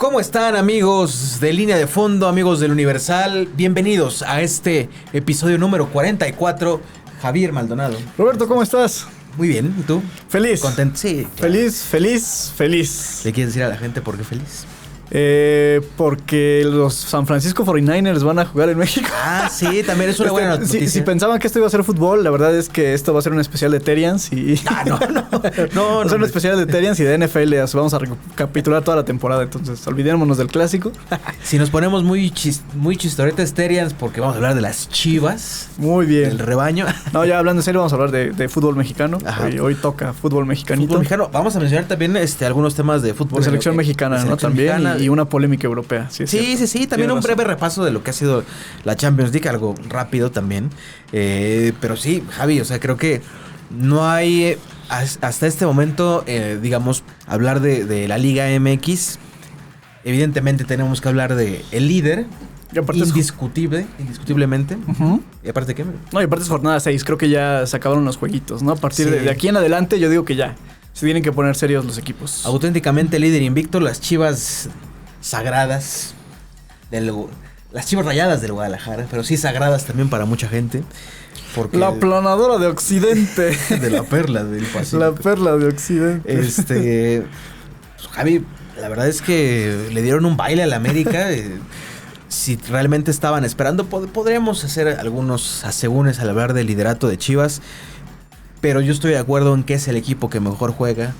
¿Cómo están, amigos de Línea de Fondo, amigos del Universal? Bienvenidos a este episodio número 44. Javier Maldonado. Roberto, ¿cómo estás? Muy bien, ¿y tú? Feliz. ¿Contento? Sí. Feliz. ¿Le quieres decir a la gente por qué feliz? Porque los San Francisco 49ers van a jugar en México. Ah, sí, también es una buena noticia. Si pensaban que esto iba a ser fútbol, la verdad es que esto va a ser un especial de Terrians y... No. Va a ser un especial de Terrians y de NFL. Vamos a recapitular toda la temporada, entonces olvidémonos del clásico. Si nos ponemos muy chistoretes Terrians, porque vamos a hablar de las Chivas. Muy bien. Del rebaño. No, ya hablando en serio, vamos a hablar de fútbol mexicano. Hoy toca fútbol mexicanito. Fútbol mexicano. Vamos a mencionar también algunos temas de fútbol. De selección mexicana, ¿no? También. Mexicana. Y una polémica europea. Sí. También un breve repaso de lo que ha sido la Champions League, algo rápido también. Pero sí, Javi, o sea, creo que no hay hasta este momento, digamos, hablar de la Liga MX. Evidentemente tenemos que hablar de el líder. Indiscutiblemente. Uh-huh. ¿Y aparte qué? No, y aparte es jornada 6. Creo que ya se acabaron los jueguitos, ¿no? A partir de aquí en adelante, yo digo que ya se tienen que poner serios los equipos. Auténticamente líder invicto, las Chivas sagradas las Chivas Rayadas del Guadalajara, pero sí sagradas también para mucha gente. Porque la planadora de Occidente. De la perla del Pacífico. La perla de Occidente. Javi, la verdad es que le dieron un baile a la América. Si realmente estaban esperando, podríamos hacer algunos asegúnes al hablar del liderato de Chivas. Pero yo estoy de acuerdo en que es el equipo que mejor juega,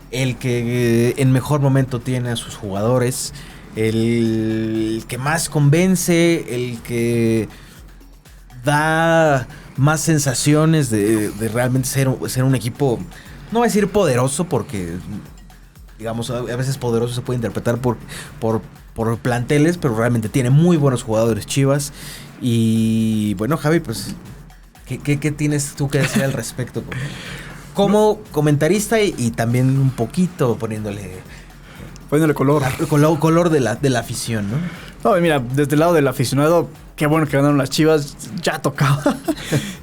el que en mejor momento tiene a sus jugadores, el que más convence, el que da más sensaciones de realmente ser un equipo, no voy a decir poderoso, porque digamos a veces poderoso se puede interpretar por planteles, pero realmente tiene muy buenos jugadores Chivas. Y bueno, Javi, pues ¿qué tienes tú que decir al respecto como comentarista y también un poquito poniéndole color de la afición, ¿no? No, mira, desde el lado del aficionado, qué bueno que ganaron las Chivas, ya tocaba.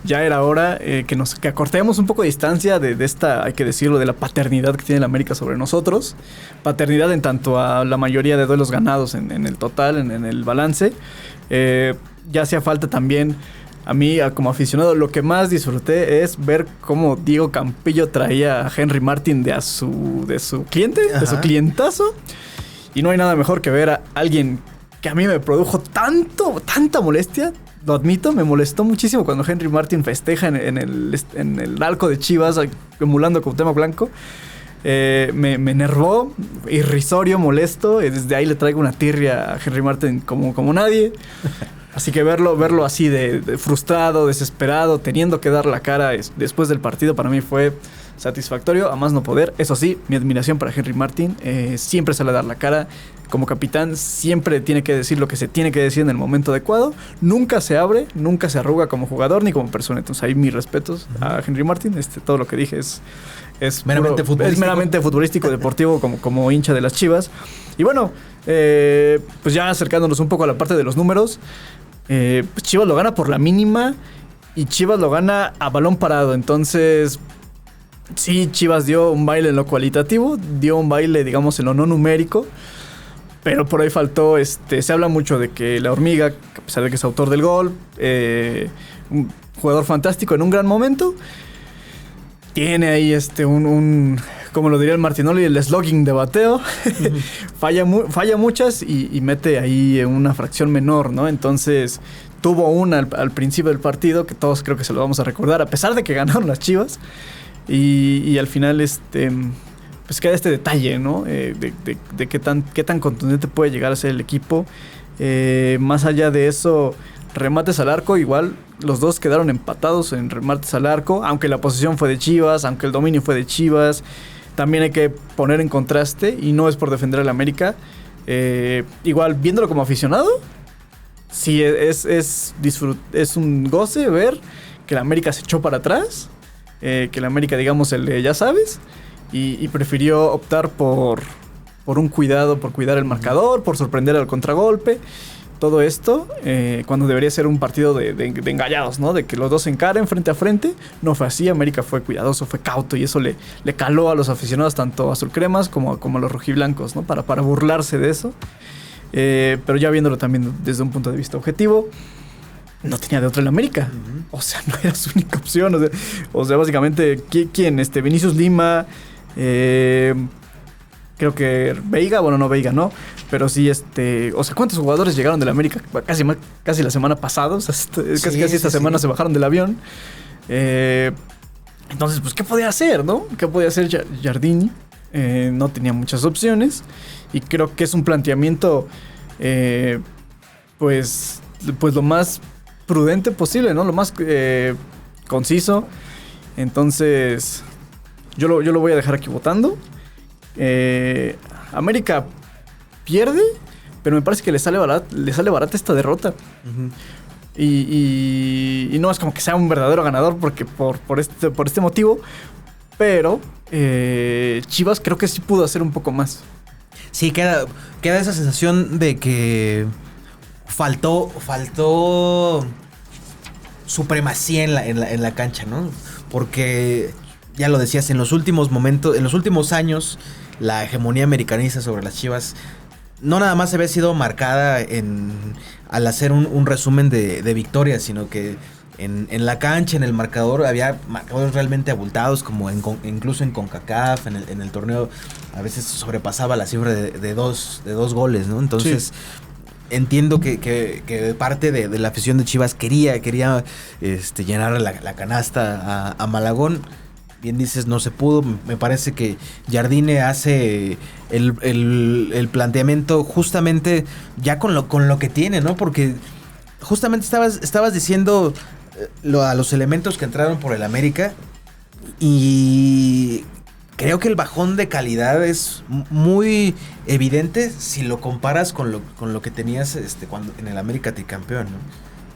Ya era hora que acortemos un poco de distancia de esta, hay que decirlo, de la paternidad que tiene la América sobre nosotros. Paternidad en tanto a la mayoría de duelos ganados en el total, en el balance. Ya hacía falta también. A mí, como aficionado, lo que más disfruté es ver cómo Diego Campillo traía a Henry Martin de su cliente, de su clientazo. Y no hay nada mejor que ver a alguien que a mí me produjo tanta molestia. Lo admito, me molestó muchísimo cuando Henry Martin festeja en el arco de Chivas, emulando a Cuauhtémoc Blanco. Me enervó, irrisorio, molesto. Y desde ahí le traigo una tirria a Henry Martin como nadie. Así que verlo así de frustrado, desesperado, teniendo que dar la cara después del partido, para mí fue satisfactorio, a más no poder. Eso sí, mi admiración para Henry Martin. Siempre sale a dar la cara. Como capitán siempre tiene que decir lo que se tiene que decir en el momento adecuado. Nunca se abre, nunca se arruga como jugador ni como persona. Entonces ahí mis respetos a Henry Martin. Todo lo que dije es meramente futbolístico. Es meramente futbolístico, deportivo, como hincha de las Chivas. Y bueno, pues ya acercándonos un poco a la parte de los números. Pues Chivas lo gana por la mínima y Chivas lo gana a balón parado. Entonces, sí, Chivas dio un baile en lo cualitativo, dio un baile, digamos, en lo no numérico. Pero por ahí faltó, se habla mucho de que la Hormiga, a pesar de que es autor del gol, un jugador fantástico en un gran momento, tiene ahí como lo diría el Martinoli, el slogging de bateo. falla muchas y mete ahí una fracción menor, ¿no? Entonces tuvo una al principio del partido, que todos creo que se lo vamos a recordar, a pesar de que ganaron las Chivas. Y al final pues queda este detalle, ¿no? De qué tan contundente puede llegar a ser el equipo. Más allá de eso, remates al arco, igual los dos quedaron empatados en remates al arco, aunque la posesión fue de Chivas, aunque el dominio fue de Chivas. También hay que poner en contraste, y no es por defender al América, igual viéndolo como aficionado, sí es un goce ver que la América se echó para atrás, que la América, digamos, ya sabes, y prefirió optar por un cuidado, por cuidar el marcador, por sorprender al contragolpe. todo esto cuando debería ser un partido de engallados, ¿no? De que los dos se encaren frente a frente. No fue así. América fue cuidadoso, fue cauto y eso le caló a los aficionados, tanto azul cremas como a los rojiblancos, ¿no? Para burlarse de eso. Pero ya viéndolo también desde un punto de vista objetivo, no tenía de otra el América. O sea, no era su única opción. O sea básicamente, ¿quién? Vinicius Lima, creo que Veiga, bueno, no Veiga, no, pero sí, o sea, ¿cuántos jugadores llegaron del América? Casi la semana pasada, o sea, casi esta semana se bajaron del avión. Entonces, pues, ¿qué podía hacer, no? ¿Qué podía hacer Jardini? No tenía muchas opciones y creo que es un planteamiento, pues lo más prudente posible, ¿no? Lo más conciso. Entonces, yo lo voy a dejar aquí votando. América pierde, pero me parece que le sale barata esta derrota. Y no es como que sea un verdadero ganador porque por este motivo, pero Chivas creo que sí pudo hacer un poco más. Sí, queda esa sensación de que faltó supremacía en la cancha, ¿no? Porque ya lo decías, en los últimos años, la hegemonía americanista sobre las Chivas no nada más había sido marcada al hacer un resumen de victorias, sino que en la cancha, en el marcador, había marcadores realmente abultados, como incluso en CONCACAF, en el torneo, a veces sobrepasaba la cifra de dos goles, ¿no? Entonces, sí, entiendo que parte de la afición de Chivas quería llenar la canasta a Malagón. Bien dices, no se pudo. Me parece que Jardine hace el planteamiento justamente ya con lo que tiene, ¿no? Porque justamente estabas diciendo a los elementos que entraron por el América, y creo que el bajón de calidad es muy evidente si lo comparas con lo que tenías cuando en el América tricampeón, ¿no?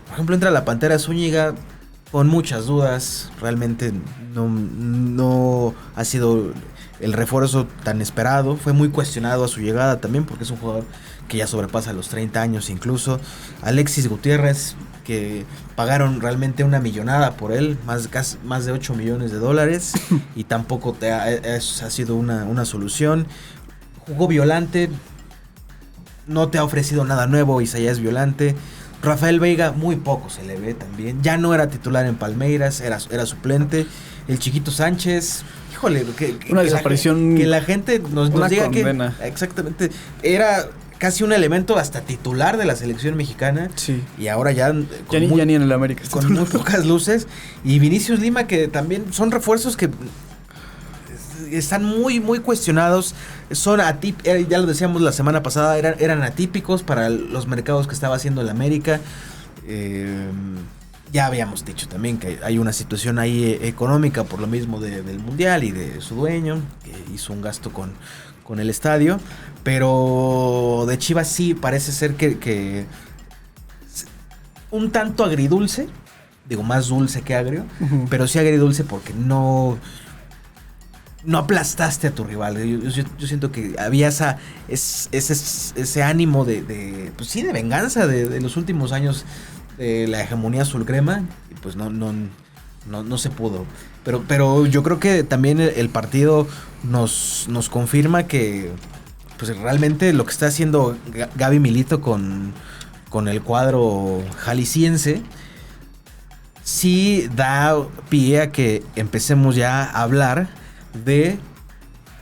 Por ejemplo, entra la Pantera Zúñiga con muchas dudas. Realmente no ha sido el refuerzo tan esperado. Fue muy cuestionado a su llegada también, porque es un jugador que ya sobrepasa los 30 años incluso. Alexis Gutiérrez, que pagaron realmente una millonada por él, más de 8 millones de dólares, y tampoco ha sido una solución. Jugó Violante, no te ha ofrecido nada nuevo. Isaías Violante. Rafael Veiga, muy poco se le ve también. Ya no era titular en Palmeiras, era suplente. El Chiquito Sánchez, híjole, una desaparición. Que la gente nos diga condena. Que exactamente era casi un elemento hasta titular de la selección mexicana. Sí. Y ahora ya ni en el América. Con muy pocas luces. Y Vinicius Lima, que también son refuerzos que están muy, muy cuestionados. Son ya lo decíamos la semana pasada, eran atípicos para los mercados que estaba haciendo el América. Ya habíamos dicho también que hay una situación ahí económica por lo mismo del Mundial y de su dueño, que hizo un gasto con el estadio. Pero de Chivas sí parece ser que un tanto agridulce. Digo, más dulce que agrio, pero sí agridulce porque no aplastaste a tu rival. Yo siento que había ese ánimo pues sí, de venganza de los últimos años de la hegemonía azulcrema, y pues no se pudo. Pero yo creo que también el partido nos confirma que pues realmente lo que está haciendo Gaby Milito con el cuadro jalisciense sí da pie a que empecemos ya a hablar de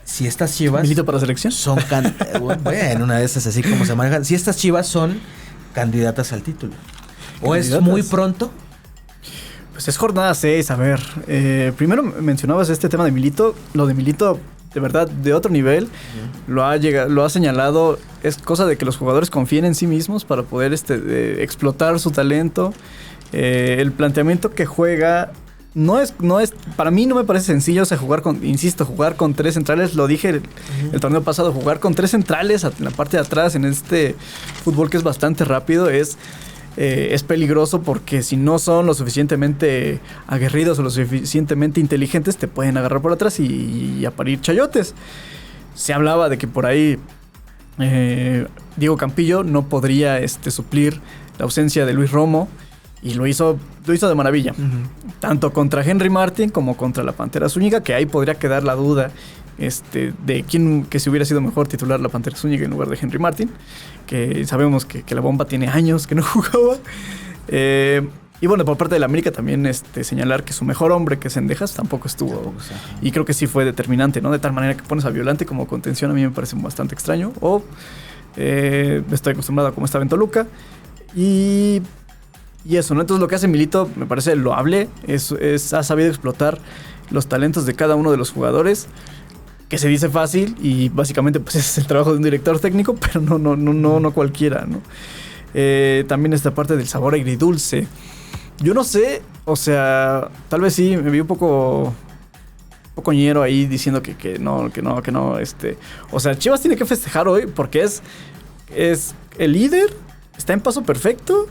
si estas Chivas... ¿Milito para la selección? Son bueno, una de esas así como se manejan. Si estas Chivas son candidatas al título. ¿O es muy pronto? Pues es jornada 6, a ver. Primero mencionabas este tema de Milito. Lo de Milito, de verdad, de otro nivel. Lo ha señalado. Es cosa de que los jugadores confíen en sí mismos para poder explotar su talento. El planteamiento que juega... No es, para mí no me parece sencillo, o sea, jugar con tres centrales, lo dije el torneo pasado, jugar con tres centrales en la parte de atrás, en este fútbol que es bastante rápido, es peligroso, porque si no son lo suficientemente aguerridos o lo suficientemente inteligentes, te pueden agarrar por atrás y a parir chayotes. Se hablaba de que por ahí Diego Campillo no podría suplir la ausencia de Luis Romo y lo hizo de maravilla. Tanto contra Henry Martin como contra la Pantera Zúñiga, que ahí podría quedar la duda de quién que si hubiera sido mejor titular la Pantera Zúñiga en lugar de Henry Martin, que sabemos que la bomba tiene años que no jugaba. Y bueno, por parte de la América también señalar que su mejor hombre, que es Cendejas, tampoco estuvo. Y creo que sí fue determinante, ¿no? De tal manera que pones a Violante como contención, a mí me parece bastante extraño. Estoy acostumbrado a cómo estaba en Toluca. Y eso, ¿no? Entonces lo que hace Milito me parece loable. Ha sabido explotar los talentos de cada uno de los jugadores, que se dice fácil y básicamente pues es el trabajo de un director técnico, pero no cualquiera, ¿no? También esta parte del sabor agridulce. Yo no sé, o sea, tal vez sí, me vi un poco ñero ahí diciendo que no. O sea, Chivas tiene que festejar hoy porque es el líder, está en paso perfecto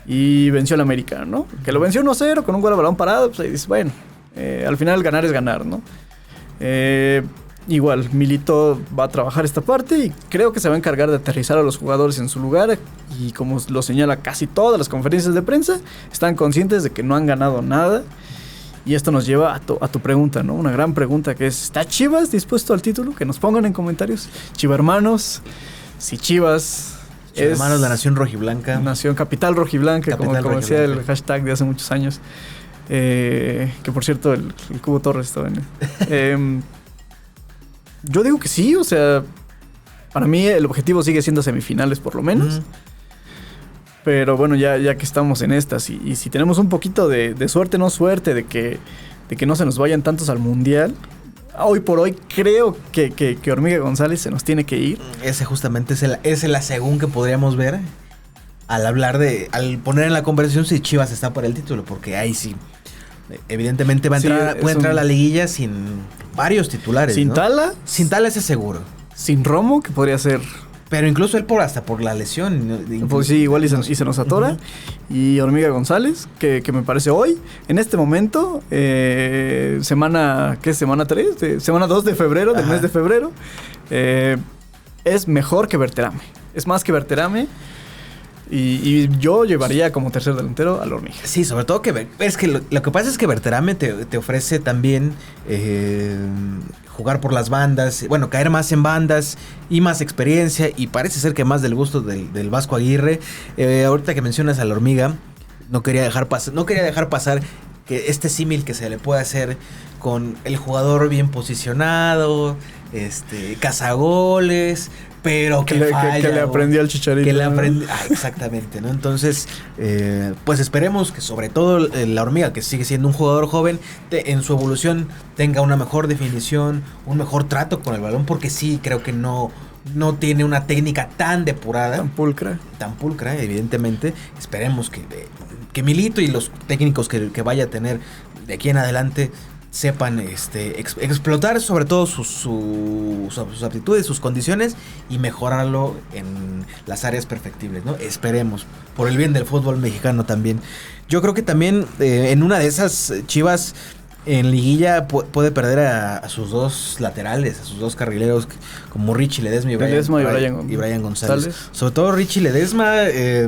y venció al América, ¿no? Que lo venció 1-0 con un gol a balón parado, pues ahí dices, bueno, al final ganar es ganar, ¿no? Igual, Milito va a trabajar esta parte y creo que se va a encargar de aterrizar a los jugadores en su lugar. Y como lo señala casi todas las conferencias de prensa, están conscientes de que no han ganado nada. Y esto nos lleva a tu pregunta, ¿no? Una gran pregunta que es, ¿está Chivas dispuesto al título? Que nos pongan en comentarios. Chivarmanos, si Chivas es... Hermanos, la nación rojiblanca. Nación capital rojiblanca, como decía el hashtag de hace muchos años. Que por cierto, el Cubo Torres estaba en... Yo digo que sí, o sea, para mí el objetivo sigue siendo semifinales por lo menos. Pero bueno, ya que estamos en estas y si tenemos un poquito de suerte, no suerte, de que no se nos vayan tantos al Mundial, hoy por hoy creo que Hormiga González se nos tiene que ir. Ese justamente es el asegún que podríamos ver al poner en la conversación si Chivas está por el título, porque ahí sí... Evidentemente puede entrar a la liguilla sin varios titulares. Sin, ¿no? Tala. Sin Tala, ese seguro. Sin Romo, que podría ser. Pero incluso él hasta por la lesión. Pues sí, igual y se nos atora. Y Hormiga González, que me parece hoy, en este momento, semana 3, semana 2 de febrero, del mes de febrero, es mejor que Berterame. Es más que Berterame. Y yo llevaría como tercer delantero al Hormiga. Sí, sobre todo que es que lo que pasa es que Berterame te ofrece también jugar por las bandas, bueno, caer más en bandas y más experiencia, y parece ser que más del gusto del Vasco Aguirre. Ahorita que mencionas al Hormiga, no quería dejar pasar que este símil que se le puede hacer con el jugador bien posicionado, cazagoles, pero que le aprendió al Chicharito. Exactamente, ¿no? Entonces, pues esperemos que sobre todo la Hormiga, que sigue siendo un jugador joven, en su evolución tenga una mejor definición, un mejor trato con el balón, porque sí, creo que no tiene una técnica tan depurada. Tan pulcra, evidentemente. Esperemos que Milito y los técnicos que vaya a tener de aquí en adelante sepan explotar sobre todo sus aptitudes, sus condiciones, y mejorarlo en las áreas perfectibles, ¿no? Esperemos, por el bien del fútbol mexicano también. Yo creo que también en una de esas Chivas en liguilla puede perder a sus dos laterales, a sus dos carrileros, como Richie Ledesma y Brian González. Sobre todo Richie Ledesma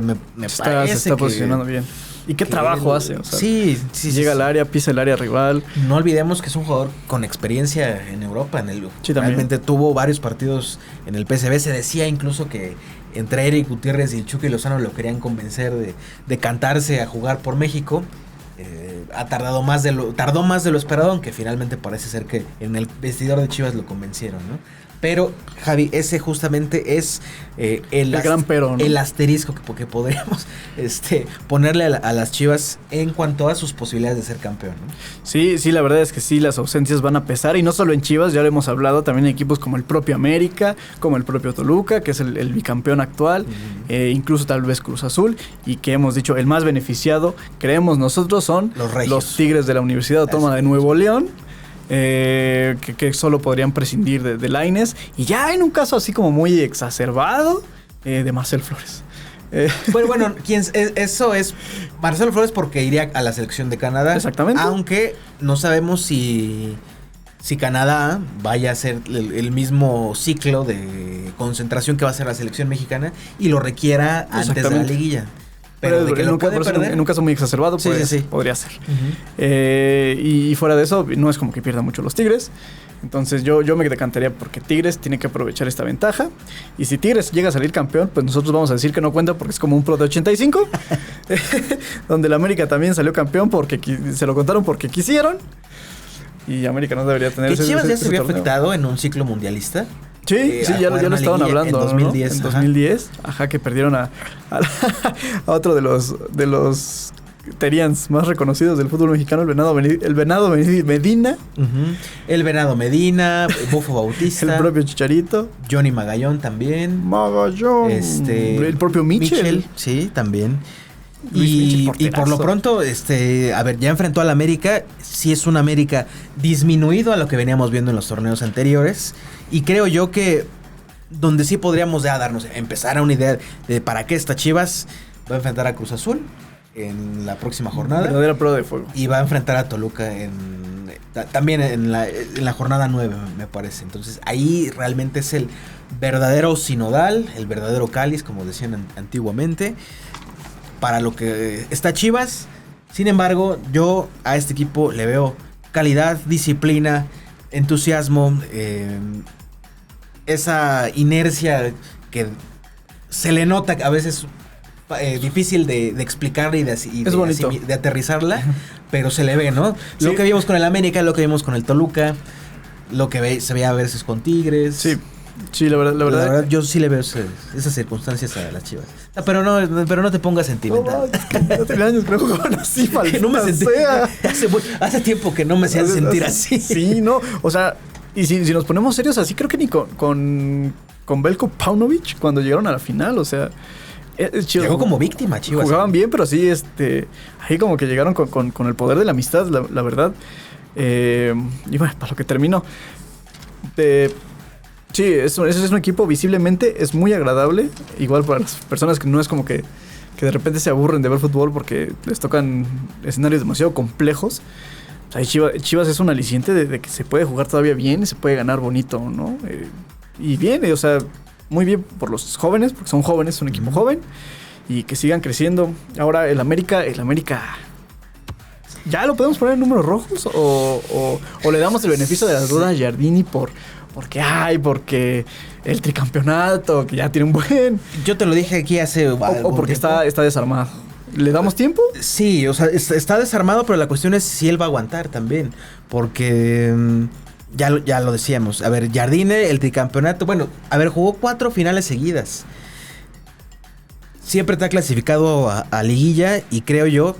me parece se está posicionando bien. ¿Y qué trabajo hace? O sea, sí, llega al área, pisa el área rival. No olvidemos que es un jugador con experiencia en Europa. Realmente tuvo varios partidos en el PSV. Se decía incluso que entre Eric Gutiérrez y Chucky Lozano lo querían convencer de cantarse a jugar por México. Tardó más de lo esperado, aunque finalmente parece ser que en el vestidor de Chivas lo convencieron, ¿no? Pero, Javi, ese justamente es el gran pero, ¿no? El asterisco que podríamos ponerle a las Chivas en cuanto a sus posibilidades de ser campeón, ¿no? Sí, la verdad es que sí, las ausencias van a pesar, y no solo en Chivas, ya lo hemos hablado, también en equipos como el propio América, como el propio Toluca, que es el bicampeón actual, incluso tal vez Cruz Azul, y que hemos dicho, el más beneficiado, creemos nosotros, son los Tigres de la Universidad Autónoma de Nuevo León, que solo podrían prescindir de Lainez, y ya en un caso así como muy exacerbado, de Marcel Flores. Bueno, eso es Marcelo Flores, porque iría a la selección de Canadá. Exactamente. Aunque no sabemos si si Canadá vaya a hacer el mismo ciclo de concentración que va a hacer la selección mexicana y lo requiera antes de la liguilla. Pero de que lo puede perder. En un caso muy exacerbado sí. Podría ser. Y fuera de eso, no es como que pierda mucho los Tigres. Entonces yo me decantaría porque Tigres tiene que aprovechar esta ventaja. Y si Tigres llega a salir campeón, pues nosotros vamos a decir que no cuenta porque es como un pro de 85. Donde el América también salió campeón porque se lo contaron porque quisieron. Y América no debería tener ese Chivas ya se había afectado en un ciclo mundialista. Sí, ya lo estaban hablando. En 2010. ¿no? En 2010. Ajá, que perdieron a otro de los Terians más reconocidos del fútbol mexicano, el Venado Medina. El Venado Medina, Bofo Bautista. El propio Chicharito. Johnny Magallón también. El propio Michel. Sí, también. Y por lo pronto, a ver, ya enfrentó al América. Sí es un América disminuido a lo que veníamos viendo en los torneos anteriores. Y creo yo que donde sí podríamos ya empezar a una idea de para qué está Chivas. Va a enfrentar a Cruz Azul en la próxima jornada. Verdadera prueba de fuego. Y va a enfrentar a Toluca también en la jornada 9, me parece. Entonces ahí realmente es el verdadero sinodal, el verdadero cáliz, como decían antiguamente, para lo que está Chivas. Sin embargo, yo a este equipo le veo calidad, disciplina, entusiasmo, esa inercia que se le nota a veces difícil de explicar y de aterrizarla, pero se le ve, ¿no? Sí. Lo que vimos con el América, lo que vimos con el Toluca, lo que se veía a veces con Tigres. Sí, la verdad yo sí le veo esas circunstancias a las Chivas. Pero no te pongas sentimental. No tenía años, creo que jugaban así, que no me sentí. Hace tiempo que no me hacían sentir así. Sí, no, o sea, y si nos ponemos serios así, creo que ni con Belko Paunovic cuando llegaron a la final, o sea, llegó como víctima, Chivas. Jugaban bien, pero sí, ahí como que llegaron con el poder de la amistad, la verdad. Y bueno, para lo que terminó. Sí, es un equipo visiblemente, es muy agradable. Igual para las personas que no es como que de repente se aburren de ver fútbol porque les tocan escenarios demasiado complejos. O sea, Chivas es un aliciente de que se puede jugar todavía bien y se puede ganar bonito, ¿no? Y bien, o sea, muy bien por los jóvenes, porque son jóvenes, es un equipo joven. Y que sigan creciendo. Ahora el América... ¿Ya lo podemos poner en números rojos? ¿O le damos el beneficio de la duda a Giardini porque el tricampeonato, que ya tiene un buen... Yo te lo dije aquí hace... O porque está desarmado. ¿Le damos tiempo? Sí, o sea, está desarmado, pero la cuestión es si él va a aguantar también. Porque ya lo decíamos. A ver, Jardine, el tricampeonato... Bueno, a ver, jugó 4 finales seguidas. Siempre está clasificado a liguilla y creo yo,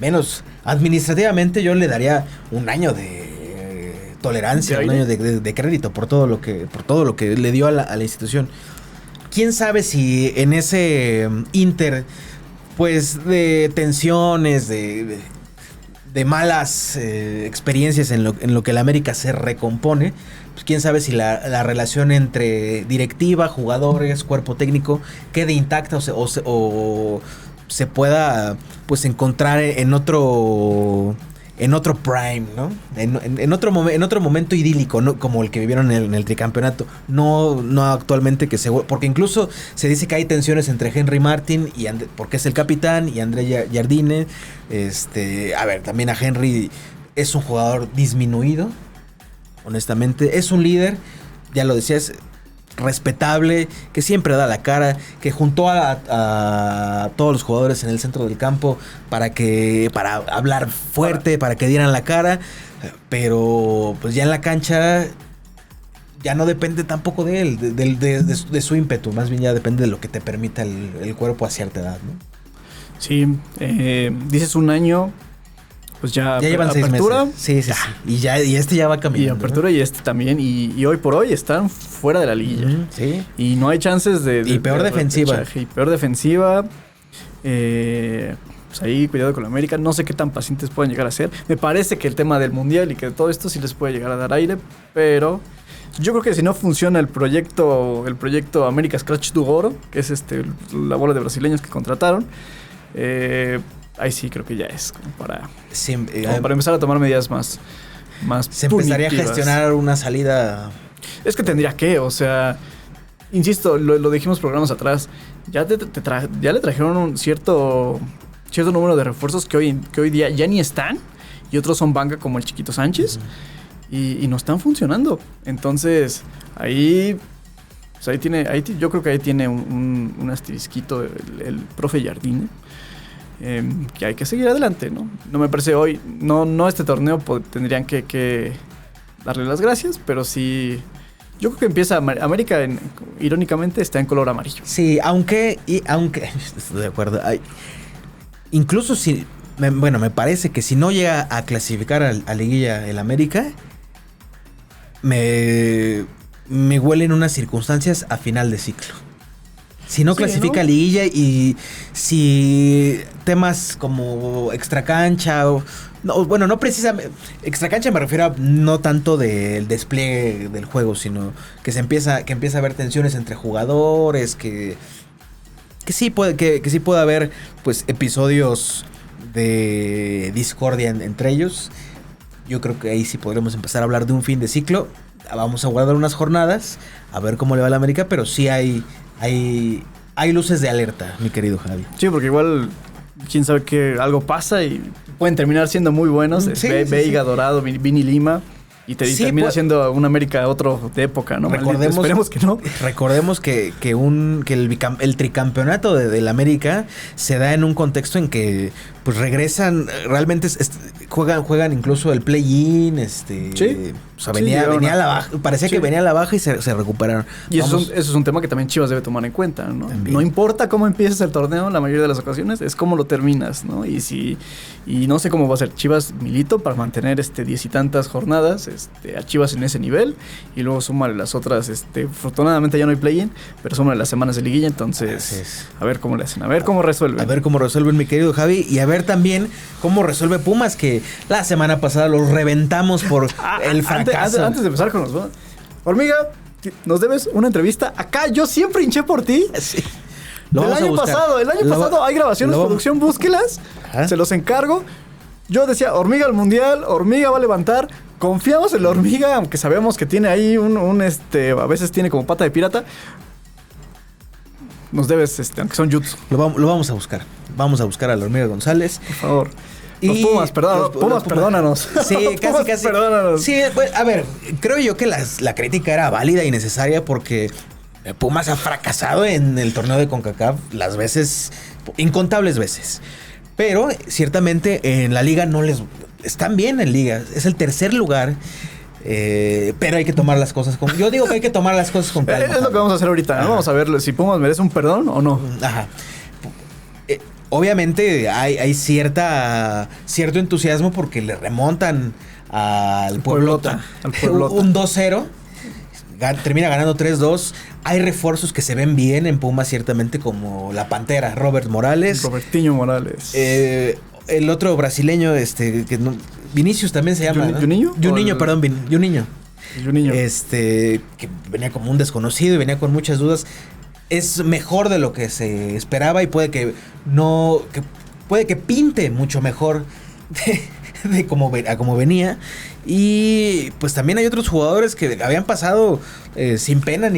menos administrativamente, yo le daría un año de tolerancia, un año de crédito por todo lo que le dio a la institución. ¿Quién sabe si en ese inter, pues, de tensiones, de malas experiencias en lo que el América se recompone, pues quién sabe si la relación entre directiva, jugadores, cuerpo técnico quede intacta o se pueda, pues, encontrar en otro prime, ¿no? En otro momento idílico, ¿no? Como el que vivieron en el tricampeonato. No actualmente porque incluso se dice que hay tensiones entre Henry Martin porque es el capitán, y André Jardine. A ver, también a Henry es un jugador disminuido. Honestamente, es un líder, ya lo decías, respetable, que siempre da la cara, que juntó a todos los jugadores en el centro del campo para hablar fuerte, para que dieran la cara, pero pues ya en la cancha ya no depende tampoco de él, de su ímpetu, más bien ya depende de lo que te permita el cuerpo a cierta edad, ¿no? Sí, dices un año, pues ya llevan apertura, 6 meses. Sí. Y este ya va caminando. Y apertura, ¿no? Y este también. Y hoy por hoy están fuera de la liguilla. Sí. Y no hay chances de peor defensiva. Y peor defensiva. Pues ahí, cuidado con la América. No sé qué tan pacientes pueden llegar a ser. Me parece que el tema del Mundial y que todo esto sí les puede llegar a dar aire. Pero yo creo que si no funciona el proyecto América Scratch to Oro, que es la bola de brasileños que contrataron, ahí sí creo que ya es como para empezar a tomar medidas más más se empezaría punitivas. a gestionar una salida. Es que tendría que, o sea, insisto, lo dijimos programas atrás, ya le trajeron un cierto número de refuerzos que hoy día ya ni están, y otros son banca como el Chiquito Sánchez, y no están funcionando. Entonces, ahí yo creo que ahí tiene un asterisquito el profe Jardine, que hay que seguir adelante, ¿no? No me parece hoy, no este torneo tendrían que darle las gracias, pero sí, yo creo que empieza América, irónicamente, está en color amarillo. Sí, aunque estoy de acuerdo. Incluso si, me parece que si no llega a clasificar a Liguilla el América, me huelen unas circunstancias a final de ciclo. Si no clasifica a Liguilla y si temas como extracancha no precisamente extracancha, me refiero a no tanto del despliegue del juego, sino que empieza a haber tensiones entre jugadores, que sí puede haber pues episodios de discordia entre ellos. Yo creo que ahí sí podremos empezar a hablar de un fin de ciclo. Vamos a guardar unas jornadas a ver cómo le va a la América, pero sí hay luces de alerta, mi querido Javi. Sí, porque igual quién sabe que algo pasa y pueden terminar siendo muy buenos. Sí, Veiga, Dorado, Vini Lima. Y termina siendo un América otro de época, ¿no? Esperemos que no. Recordemos que el tricampeonato del América se da en un contexto en que pues regresan, realmente juegan incluso el play-in, Sí. O sea, venía a la baja, parecía que venía a la baja y se recuperaron. Y eso es un tema que también Chivas debe tomar en cuenta, ¿no? También. No importa cómo empieces el torneo, la mayoría de las ocasiones es cómo lo terminas, ¿no? Y no sé cómo va a ser Chivas milito para mantener 10 y tantas jornadas a Chivas en ese nivel, y luego súmale las otras, afortunadamente ya no hay play-in, pero súmale las semanas de liguilla, entonces a ver cómo le hacen, a ver cómo resuelven. A ver cómo resuelven, mi querido Javi, y a ver también cómo resuelve Pumas, que la semana pasada los reventamos por el fracaso. Antes de empezar con los Pumas, Hormiga, nos debes una entrevista. Acá yo siempre hinché por ti. Sí. El año pasado hay grabaciones, producción, búsquelas. Ajá. Se los encargo. Yo decía, Hormiga al Mundial, Hormiga va a levantar. Confiamos en la Hormiga, aunque sabemos que tiene ahí a veces tiene como pata de pirata. Nos debes, aunque son jutsu. Lo vamos a buscar. Vamos a buscar a la Hormiga González. Por favor. Los Pumas, perdónanos. Sí, casi. Perdónanos. Sí, pues, a ver, creo yo que la crítica era válida y necesaria porque Pumas ha fracasado en el torneo de CONCACAF incontables veces. Pero ciertamente en la liga están bien en liga. Es el tercer lugar. Pero hay que tomar las cosas con... Yo digo que hay que tomar las cosas con calma. Es lo que vamos a hacer ahorita, ¿no? Vamos a ver si Pumas merece un perdón o no. Ajá. Obviamente hay cierto entusiasmo porque le remontan al Pueblota. Un 2-0. Termina ganando 3-2. Hay refuerzos que se ven bien en Pumas, ciertamente, como la Pantera, Robertinho Morales. El otro brasileño, Vinicius también se llama, ¿no? ¿Juninho? Juninho. Juninho. Que venía como un desconocido y venía con muchas dudas. Es mejor de lo que se esperaba y puede que pinte mucho mejor de cómo venía. Y pues también hay otros jugadores que habían pasado sin pena,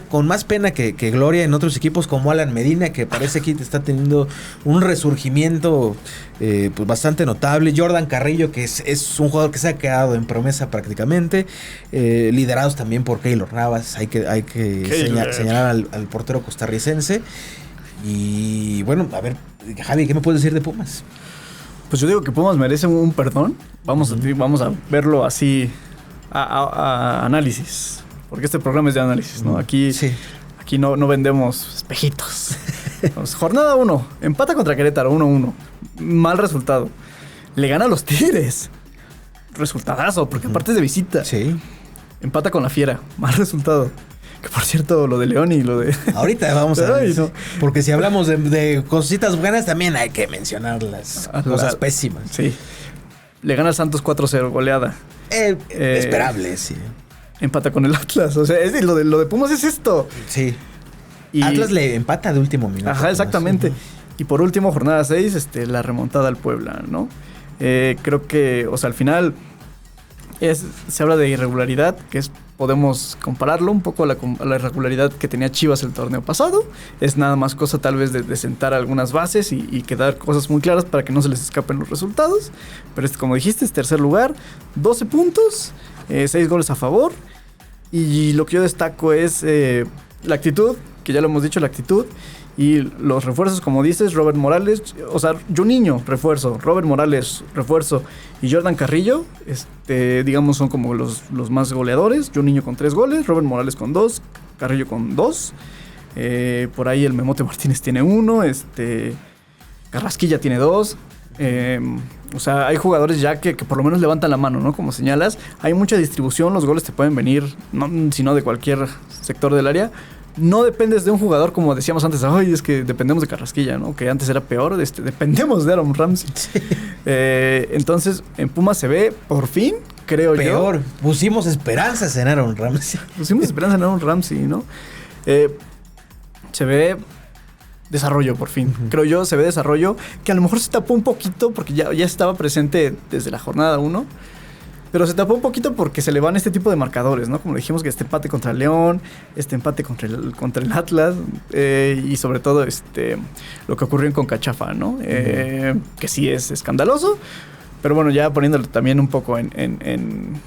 con más pena que gloria en otros equipos, como Alan Medina, que parece que está teniendo un resurgimiento pues bastante notable. Jordan Carrillo, que es un jugador que se ha quedado en promesa prácticamente, liderados también por Keylor Navas. Hay que señalar al portero costarricense. Y bueno, a ver, Javi, ¿qué me puedes decir de Pumas? Pues yo digo que Pumas merece un perdón. Vamos a verlo así a análisis. Porque este programa es de análisis, ¿no? Aquí no vendemos espejitos. Entonces, jornada 1. Empata contra Querétaro 1-1. Mal resultado. Le gana a los Tigres. Resultadazo, porque aparte es de visita. Sí. Empata con la Fiera. Mal resultado. Que por cierto, lo de León y lo de... Ahorita vamos a ver. No. Porque si hablamos de cositas buenas, también hay que mencionar las cosas pésimas. Sí. Le gana al Santos 4-0, goleada. Esperable, sí. Empata con el Atlas. O sea, lo de Pumas es esto. Sí. Y Atlas le empata de último minuto. Ajá, exactamente. Y por último, jornada 6, la remontada al Puebla, ¿no? Creo que, o sea, al final... se habla de irregularidad, podemos compararlo un poco a la irregularidad que tenía Chivas el torneo pasado. Es nada más cosa tal vez de sentar algunas bases y quedar cosas muy claras para que no se les escapen los resultados. Pero como dijiste, es tercer lugar, 12 puntos, 6 goles a favor. Y lo que yo destaco es la actitud, que ya lo hemos dicho, la actitud. Y los refuerzos, como dices, Robert Morales, o sea, Juninho, refuerzo, Robert Morales, refuerzo, y Jordan Carrillo, digamos, son como los más goleadores. Juninho con 3 goles, Robert Morales con 2, Carrillo con 2. Por ahí el Memote Martínez tiene 1, Carrasquilla tiene 2. O sea, hay jugadores ya que por lo menos levantan la mano, ¿no? Como señalas, hay mucha distribución, los goles te pueden venir, no, sino de cualquier sector del área. No dependes de un jugador, como decíamos antes. Ay, es que dependemos de Carrasquilla, ¿no? Que antes era peor. Dependemos de Aaron Ramsey. Sí. Entonces, en Pumas se ve, por fin, creo yo. Peor. Pusimos esperanzas en Aaron Ramsey. ¿No? Se ve desarrollo, por fin. Uh-huh. Creo yo, se ve desarrollo. Que a lo mejor se tapó un poquito porque ya estaba presente desde la jornada 1. Pero se tapó un poquito porque se le van este tipo de marcadores, ¿no? Como dijimos, que empate contra el León, empate contra el Atlas, y sobre todo lo que ocurrió en Concachafa, ¿no? Que sí es escandaloso, pero bueno, ya poniéndolo también un poco en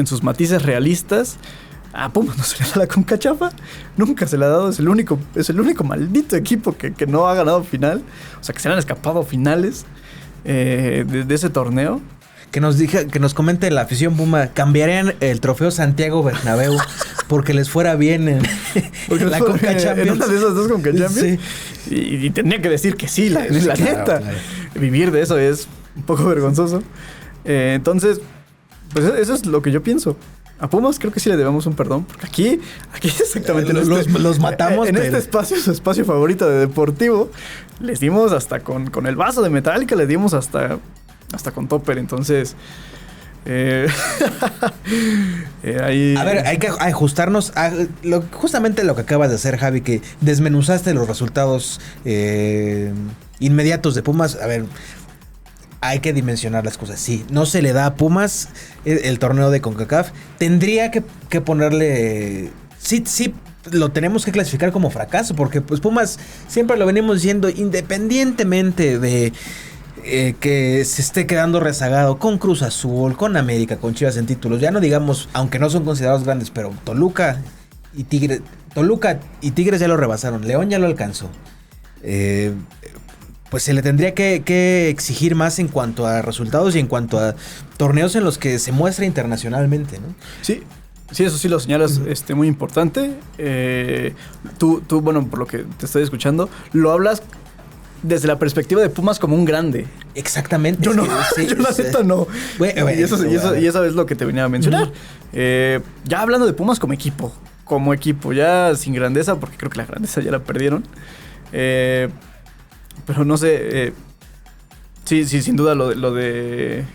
sus matices realistas, a Pumas no se le da la Concachafa, nunca se le ha dado, es el único maldito equipo que no ha ganado final, o sea, que se le han escapado finales de ese torneo. Que nos comente la afición Puma, ¿cambiarían el trofeo Santiago Bernabéu porque les fuera bien en la Conca Champions? En una de esas dos Conca Champions. Sí. Y tenía que decir que sí, la neta. Claro. Vivir de eso es un poco vergonzoso. Entonces, pues eso es lo que yo pienso. A Pumas creo que sí le debemos un perdón, porque aquí exactamente los matamos. En este espacio, su espacio favorito de deportivo, les dimos hasta con el vaso de Metallica, les dimos hasta con topper, entonces ahí... A ver, hay que ajustarnos a justamente lo que acabas de hacer, Javi, que desmenuzaste los resultados inmediatos de Pumas. A ver, hay que dimensionar las cosas. Sí, no se le da a Pumas el torneo de CONCACAF. Tendría que ponerle... Sí, lo tenemos que clasificar como fracaso, porque pues Pumas siempre lo venimos diciendo, independientemente de... que se esté quedando rezagado con Cruz Azul, con América, con Chivas en títulos. Ya no digamos, aunque no son considerados grandes, pero Toluca y Tigres ya lo rebasaron. León ya lo alcanzó. Pues se le tendría que exigir más en cuanto a resultados y en cuanto a torneos en los que se muestra internacionalmente, ¿no? Sí, eso sí lo señalas, muy importante. Tú, bueno, por lo que te estoy escuchando, lo hablas desde la perspectiva de Pumas como un grande. Exactamente. Yo no, yo la neta no. Bueno, y eso es lo que te venía a mencionar. Ya hablando de Pumas como equipo, ya sin grandeza, porque creo que la grandeza ya la perdieron. Pero no sé, sí, sin duda lo de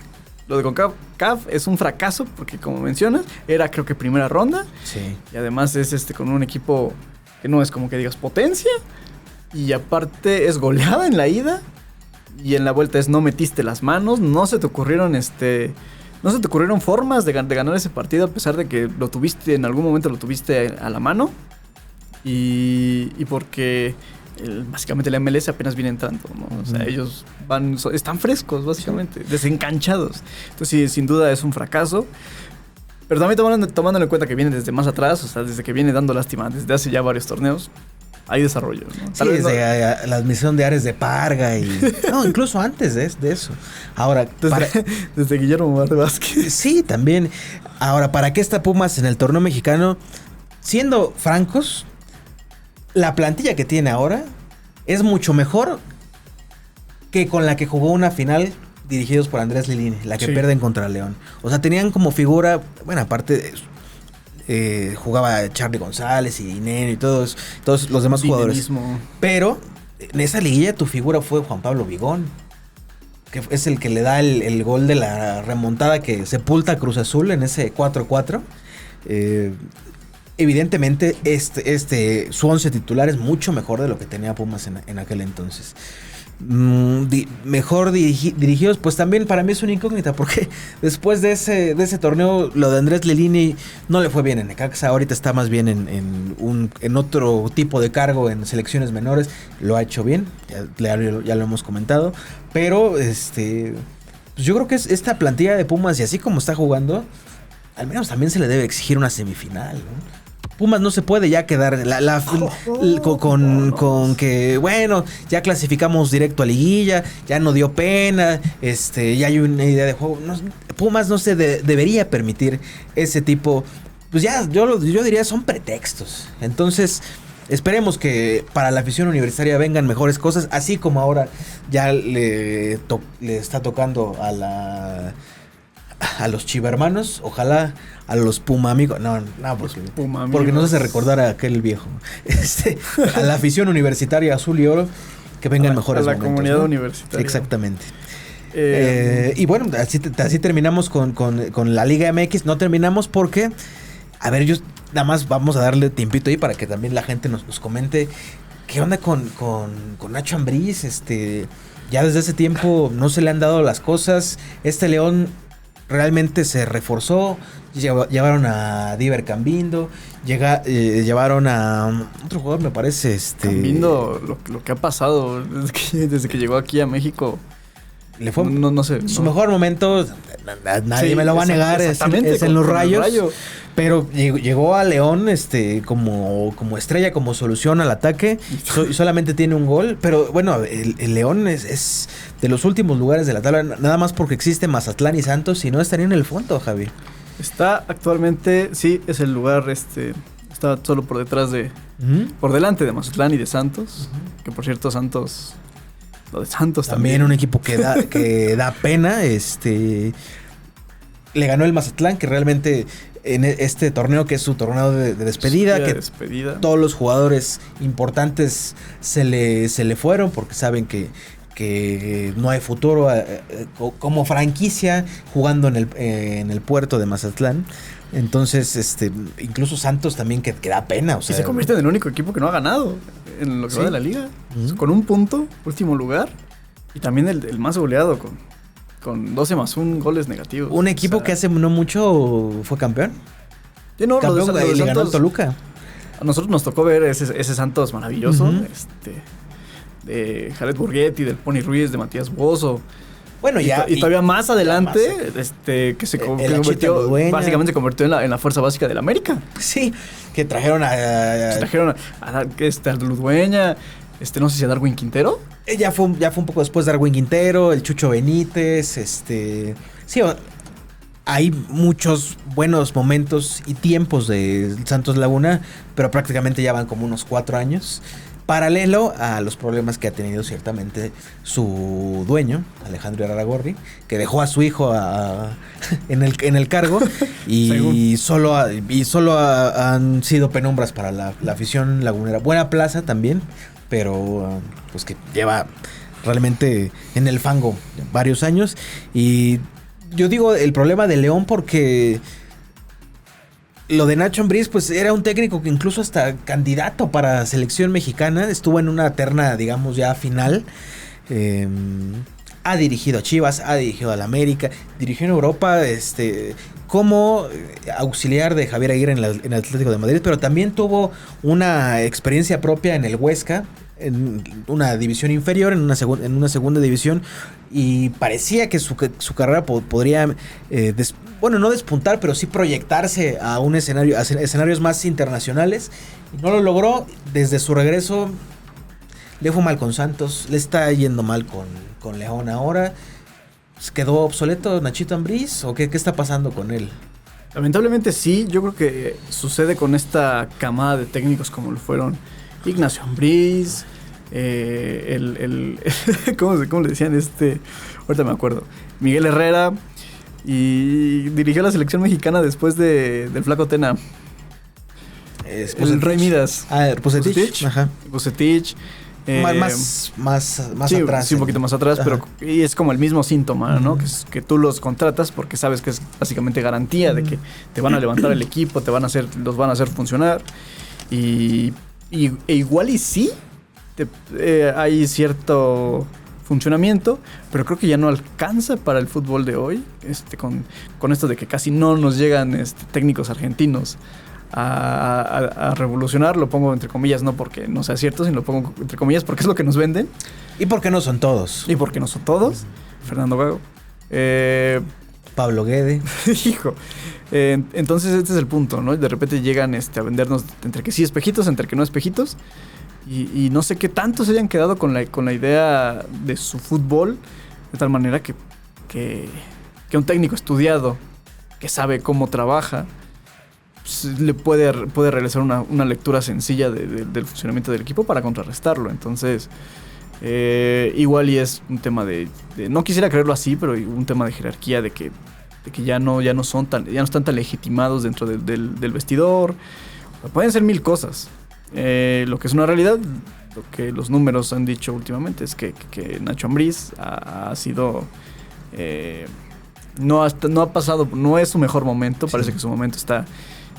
CONCACAF es un fracaso, porque como mencionas, era creo que primera ronda. Sí. Y además es con un equipo que no es como que digas potencia. Y aparte es goleada en la ida. Y en la vuelta no metiste las manos. No se te ocurrieron formas de ganar ese partido, a pesar de que en algún momento lo tuviste a la mano. Y porque básicamente la MLS apenas viene entrando, ¿no? O sea, ellos están frescos, básicamente, desencanchados. Entonces sí, sin duda es un fracaso. Pero también tomándolo en cuenta que viene desde más atrás, o sea, desde que viene dando lástima desde hace ya varios torneos. Hay desarrollo, ¿no? Sí, desde la admisión de Ares de Parga y... No, incluso antes de eso. Ahora... Desde Guillermo Mar de Vázquez. Sí, también. Ahora, ¿para qué está Pumas en el torneo mexicano? Siendo francos, la plantilla que tiene ahora es mucho mejor que con la que jugó una final dirigidos por Andrés Lilini, la que pierden contra León. O sea, tenían como figura... Bueno, aparte de eso, jugaba Charly González y Neno y todos los demás jugadores. Pero en esa liguilla tu figura fue Juan Pablo Vigón, que es el que le da el gol de la remontada que sepulta a Cruz Azul en ese 4-4. Evidentemente su once titular es mucho mejor de lo que tenía Pumas en aquel entonces. mejor dirigidos, pues también para mí es una incógnita, porque después de ese torneo, lo de Andrés Lilini no le fue bien en Necaxa. Ahorita está más bien en otro tipo de cargo en selecciones menores. Lo ha hecho bien, ya lo hemos comentado, pero pues yo creo que es esta plantilla de Pumas, y así como está jugando, al menos también se le debe exigir una semifinal, ¿no? Pumas no se puede ya quedar con que, bueno, ya clasificamos directo a liguilla, ya no dio pena, ya hay una idea de juego. No, Pumas no se debería permitir ese tipo, pues ya, yo diría son pretextos. Entonces, esperemos que para la afición universitaria vengan mejores cosas, así como ahora ya le está tocando a los chivermanos, ojalá a los Puma amigos, porque nos hace recordar a aquel viejo, a la afición universitaria azul y oro, que vengan mejores momentos. A la comunidad universitaria. Exactamente. Y bueno, así terminamos con la Liga MX. No terminamos porque, a ver, yo nada más vamos a darle tiempito ahí para que también la gente nos comente qué onda con Nacho Ambriz. Ya desde ese tiempo no se le han dado las cosas. León realmente se reforzó. Llevaron a Diver Cambindo. Llevaron a otro jugador, me parece. Cambindo, lo que ha pasado desde que llegó aquí a México. Le fue, no sé. Su mejor momento, nadie me lo va a negar, es en los Rayos. Pero llegó a León como estrella, como solución al ataque. Y solamente tiene un gol. Pero bueno, el León es de los últimos lugares de la tabla. Nada más porque existe Mazatlán y Santos. Si no, estaría en el fondo, Javi. Está actualmente, sí, es el lugar, está solo por detrás por delante de Mazatlán y de Santos. Que por cierto, Santos... Lo de Santos también. Un equipo que da pena. Le ganó el Mazatlán, que realmente en este torneo, que es su torneo de despedida, todos los jugadores importantes se le fueron porque saben que no hay futuro como franquicia jugando en el puerto de Mazatlán. Entonces, incluso Santos también que da pena. Y se convierte en el único equipo que no ha ganado en lo que va de la liga. Con un punto, último lugar. Y también el más goleado con 12+1 goles negativos. Un equipo que hace no mucho fue campeón. No, campeón le ganó al Toluca. A nosotros nos tocó ver ese Santos maravilloso. De Jared Borghetti, del Pony Ruiz, de Matías Bozo. Bueno, y todavía más adelante, que se convirtió, básicamente se convirtió en la fuerza básica del América. Sí, que trajeron a Ludueña, no sé si a Darwin Quintero. Ya fue un poco después de Darwin Quintero, el Chucho Benítez, sí, hay muchos buenos momentos y tiempos de Santos Laguna, pero prácticamente ya van como unos 4 años. Paralelo a los problemas que ha tenido ciertamente su dueño, Alejandro Irarrágorri, que dejó a su hijo en el cargo y solo han sido penumbras para la afición lagunera. Buena plaza también, pero pues que lleva realmente en el fango varios años. Y yo digo el problema de León porque... Lo de Nacho Ambriz, pues era un técnico que incluso hasta candidato para selección mexicana. Estuvo en una terna, digamos, ya final. Ha dirigido a Chivas, ha dirigido al América, dirigió en Europa, como auxiliar de Javier Aguirre en el Atlético de Madrid, pero también tuvo una experiencia propia en el Huesca, en una división inferior, en una segunda división, y parecía que su carrera podría, no despuntar, pero sí proyectarse a un escenario, a escenarios más internacionales, y no lo logró. Desde su regreso le fue mal con Santos, le está yendo mal con León ahora. ¿Quedó obsoleto Nachito Ambriz o qué está pasando con él? Lamentablemente sí, yo creo que sucede con esta camada de técnicos como lo fueron Ignacio Ambriz, ¿cómo le decían? Ahorita me acuerdo. Miguel Herrera, y dirigió la selección mexicana después del Flaco Tena. El Rey Midas. Bucetich. Ajá. Bucetich. Más sí, atrás. Sí, un poquito más atrás, pero y es como el mismo síntoma, ¿no? Que tú los contratas porque sabes que es básicamente garantía de que te van a levantar el equipo, los van a hacer funcionar. E igual y sí, hay cierto funcionamiento, pero creo que ya no alcanza para el fútbol de hoy, con esto de que casi no nos llegan técnicos argentinos a revolucionar. Lo pongo entre comillas, no porque no sea cierto, sino lo pongo entre comillas porque es lo que nos venden. ¿Y por qué no son todos? Y porque no son todos. Fernando Gago. Pablo Guede. Hijo. Entonces este es el punto, ¿no? De repente llegan a vendernos entre que sí espejitos, entre que no espejitos. Y no sé qué tanto se hayan quedado con la idea de su fútbol, de tal manera que un técnico estudiado, que sabe cómo trabaja, pues, le puede realizar una lectura sencilla del funcionamiento del equipo para contrarrestarlo. Entonces, igual y es un tema de no quisiera creerlo así, pero un tema de jerarquía, de que ya no están tan legitimados dentro del vestidor. Pueden ser mil cosas. Lo que es una realidad, lo que los números han dicho últimamente es que Nacho Ambriz ha sido no ha pasado, no es su mejor momento. Sí. Parece que su momento está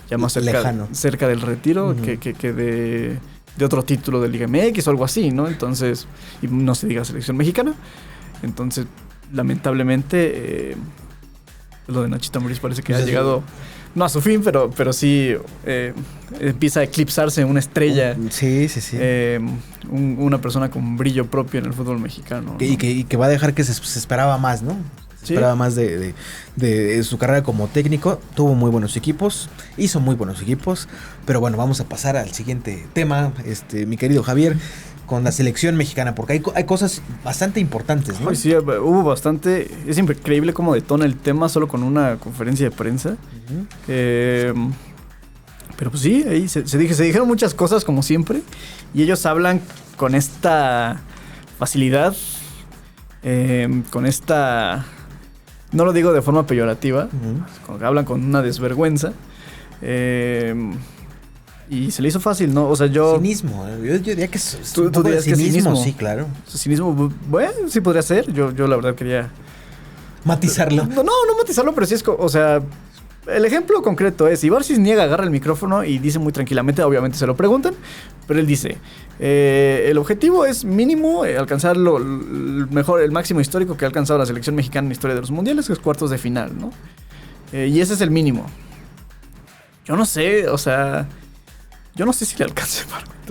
ya más cerca del retiro. Uh-huh. que de otro título de Liga MX o algo así, ¿no? Entonces, y no se diga selección mexicana. Entonces, lamentablemente, lo de Nachito Ambriz parece que ha llegado, no a su fin, pero sí empieza a eclipsarse una estrella. Sí. Una persona con brillo propio en el fútbol mexicano. Y que va a dejar que se esperaba más, ¿no? Se esperaba más de su carrera como técnico. Tuvo muy buenos equipos, hizo muy buenos equipos. Pero bueno, vamos a pasar al siguiente tema, mi querido Javier, con la selección mexicana, porque hay cosas bastante importantes, ¿no? Sí, hubo bastante. Es increíble cómo detona el tema solo con una conferencia de prensa. Uh-huh. Pero pues sí, ahí se dijeron muchas cosas como siempre, y ellos hablan con esta facilidad, con esta... No lo digo de forma peyorativa, uh-huh. Hablan con una desvergüenza. Y se le hizo fácil, ¿no? O sea, yo... Cinismo. Yo diría que es ¿Tú dirías que cinismo? Sí, claro. Cinismo, bueno, sí podría ser. Yo la verdad quería... matizarlo. No matizarlo, pero sí es... O sea, el ejemplo concreto es... Ibarcis Niega agarra el micrófono y dice muy tranquilamente, obviamente se lo preguntan, pero él dice... el objetivo es mínimo alcanzar el máximo histórico que ha alcanzado la selección mexicana en la historia de los mundiales, que es cuartos de final, ¿no? Y ese es el mínimo. Yo no sé, o sea... Yo no sé si le alcance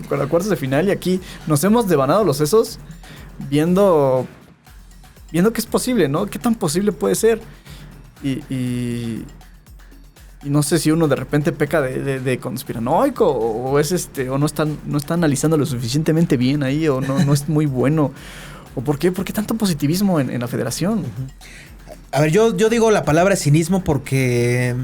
para cuartos de final, y aquí nos hemos devanado los sesos viendo que es posible, ¿no? ¿Qué tan posible puede ser? Y no sé si uno de repente peca de conspiranoico o es o no está analizando lo suficientemente bien ahí, o no es muy bueno. ¿O por qué tanto positivismo en la federación? Uh-huh. A ver, yo digo la palabra cinismo porque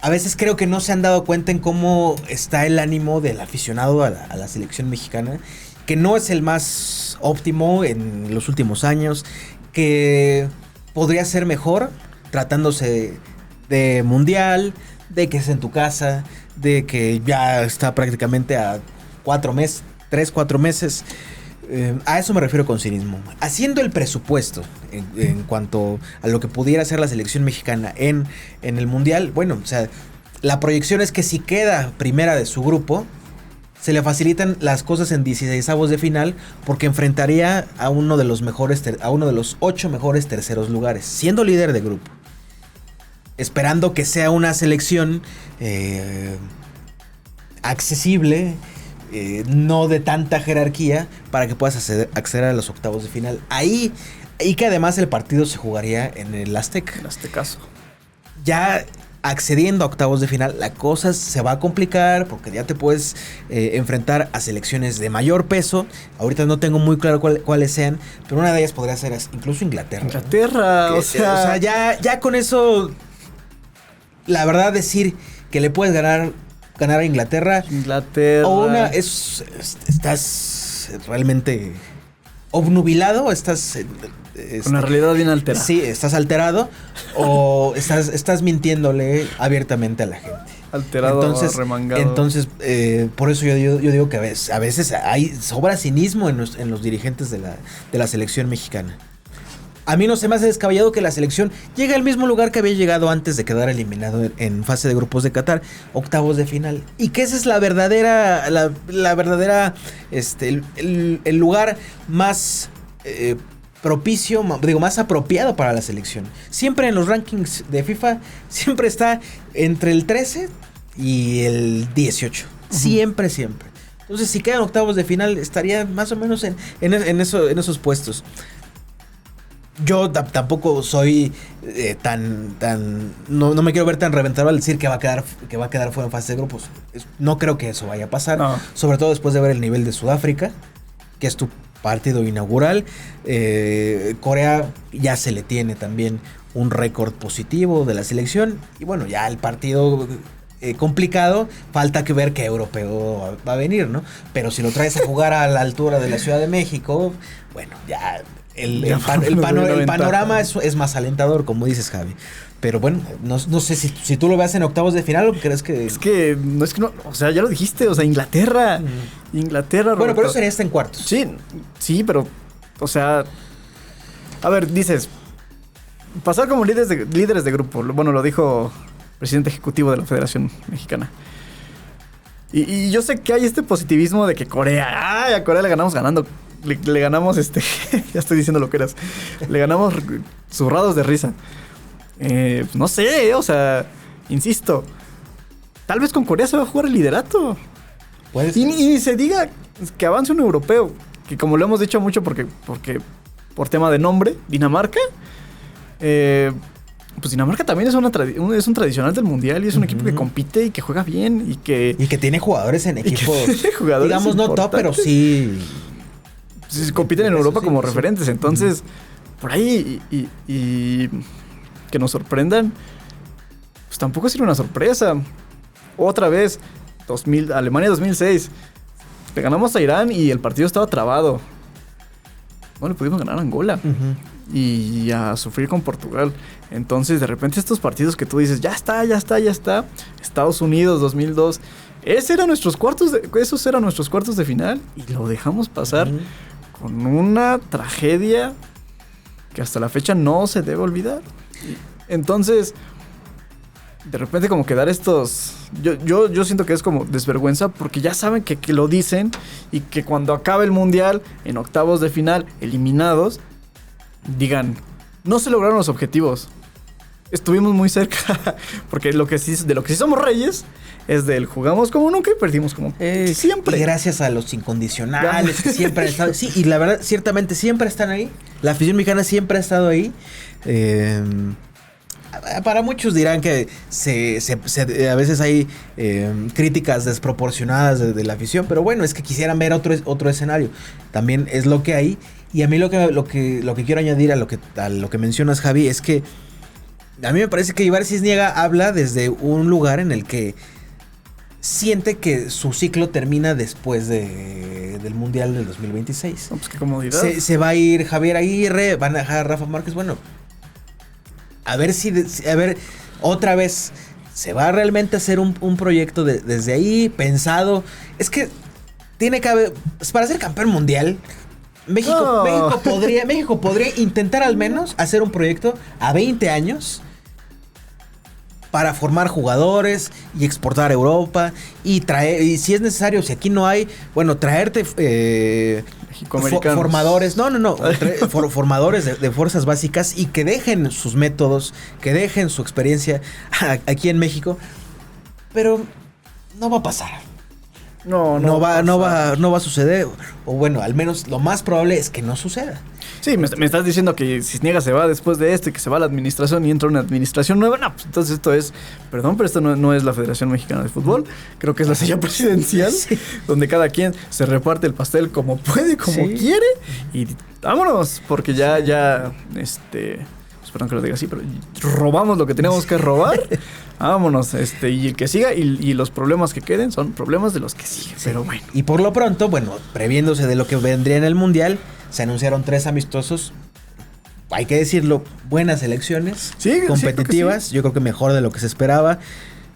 a veces creo que no se han dado cuenta en cómo está el ánimo del aficionado a la selección mexicana, que no es el más óptimo en los últimos años, que podría ser mejor tratándose de mundial, de que es en tu casa, de que ya está prácticamente a 4 meses. A eso me refiero con cinismo. Haciendo el presupuesto en cuanto a lo que pudiera hacer la selección mexicana en el mundial, bueno, o sea, la proyección es que si queda primera de su grupo, se le facilitan las cosas en 16avos de final, porque enfrentaría a uno de los 8 mejores terceros lugares, siendo líder de grupo. Esperando que sea una selección accesible, no de tanta jerarquía, para que puedas acceder a los octavos de final. Ahí, y que además el partido se jugaría en el Azteca. El Aztecaso. Ya accediendo a octavos de final, la cosa se va a complicar, porque ya te puedes enfrentar a selecciones de mayor peso. Ahorita no tengo muy claro cuáles sean, pero una de ellas podría ser incluso Inglaterra. Inglaterra, ¿no? O sea, ya con eso, la verdad, decir que le puedes ganar a Inglaterra. O estás realmente obnubilado, estás con la realidad bien alterada. Sí, estás alterado o estás mintiéndole abiertamente a la gente. Alterado, remangado. Entonces, por eso yo digo que a veces sobra cinismo en los dirigentes de la selección mexicana. A mí no se me hace descabellado que la selección llegue al mismo lugar que había llegado antes de quedar eliminado en fase de grupos de Qatar, octavos de final. Y que esa es la verdadera, el lugar más propicio, más apropiado para la selección. Siempre en los rankings de FIFA, siempre está entre el 13 y el 18. Siempre. Entonces, si quedan octavos de final, estaría más o menos en esos puestos. Yo tampoco soy no me quiero ver tan reventado al decir que va a quedar fuera en fase de grupos. No creo que eso vaya a pasar. No. Sobre todo después de ver el nivel de Sudáfrica, que es tu partido inaugural. Corea ya se le tiene también un récord positivo de la selección. Y bueno, ya el partido complicado, falta que ver qué europeo va a venir, ¿no? Pero si lo traes a jugar a la altura de la Ciudad de México, bueno, ya el panorama es más alentador, como dices, Javi. Pero bueno, no sé si tú lo veas en octavos de final o crees que... Es que no, o sea, ya lo dijiste, o sea, Inglaterra. Inglaterra, bueno, pero eso sería hasta en cuartos. Sí, pero, o sea, a ver, dices, pasar como líderes de grupo, bueno, lo dijo el presidente ejecutivo de la Federación Mexicana. Y yo sé que hay este positivismo de que a Corea le ganamos ganando. Le ganamos, ya estoy diciendo lo que eras. Le ganamos zurrados de risa. No sé, o sea, insisto. Tal vez con Corea se va a jugar el liderato. Y se diga que avance un europeo. Que como lo hemos dicho mucho porque por tema de nombre, Dinamarca. Pues Dinamarca también es un tradicional del mundial y es un equipo que compite y que juega bien y que tiene jugadores en equipos. Digamos no top, pero sí. Compiten en Europa como referentes. Entonces, por ahí y que nos sorprendan, pues tampoco sería una sorpresa. Otra vez, Alemania 2006. Le ganamos a Irán y el partido estaba trabado. Bueno, pudimos ganar a Angola. Y a sufrir con Portugal. Entonces, de repente, estos partidos que tú dices, ya está. Estados Unidos 2002. Esos eran nuestros cuartos de final. Y lo dejamos pasar con una tragedia que hasta la fecha no se debe olvidar. Entonces, de repente como que dar estos... Yo siento que es como desvergüenza porque ya saben que lo dicen y que cuando acabe el mundial, en octavos de final, eliminados, digan, no se lograron los objetivos. Estuvimos muy cerca. Porque de lo que sí somos reyes es del jugamos como nunca y perdimos como siempre. Y gracias a los incondicionales que siempre han estado. Sí, y la verdad, ciertamente siempre están ahí. La afición mexicana siempre ha estado ahí. Para muchos dirán que a veces hay críticas desproporcionadas de la afición, pero bueno, es que quisieran ver otro escenario. También es lo que hay. Y a mí lo que quiero añadir a lo que mencionas, Javi, es que a mí me parece que Ibar Cisniega habla desde un lugar en el que siente que su ciclo termina después del Mundial del 2026. No, pues qué comodidad. Se va a ir Javier Aguirre, van a dejar a Rafa Márquez. Bueno, a ver otra vez, ¿se va realmente a hacer un proyecto desde ahí, pensado? Es que tiene que haber, para ser campeón mundial, México podría intentar al menos hacer un proyecto a 20 años para formar jugadores y exportar a Europa y traer, y si es necesario, si aquí no hay, bueno, traerte formadores, formadores de fuerzas básicas y que dejen sus métodos, que dejen su experiencia aquí en México, pero no va a pasar. No va a suceder, o bueno, al menos lo más probable es que no suceda. Sí, me estás diciendo que Cisniega se va después de esto y que se va a la administración y entra una administración nueva. No, pues entonces esto es... Perdón, pero esto no es la Federación Mexicana de Fútbol. Creo que es la silla presidencial, sí, donde cada quien se reparte el pastel como puede, como quiere. Y vámonos, porque ya perdón que lo diga así, pero robamos lo que tenemos que robar. Vámonos, y el que siga y los problemas que queden son problemas de los que siguen. Sí. Pero bueno. Y por lo pronto, bueno, previéndose de lo que vendría en el Mundial, se anunciaron 3 amistosos. Hay que decirlo, buenas elecciones, competitivas. Sí, yo creo que mejor de lo que se esperaba.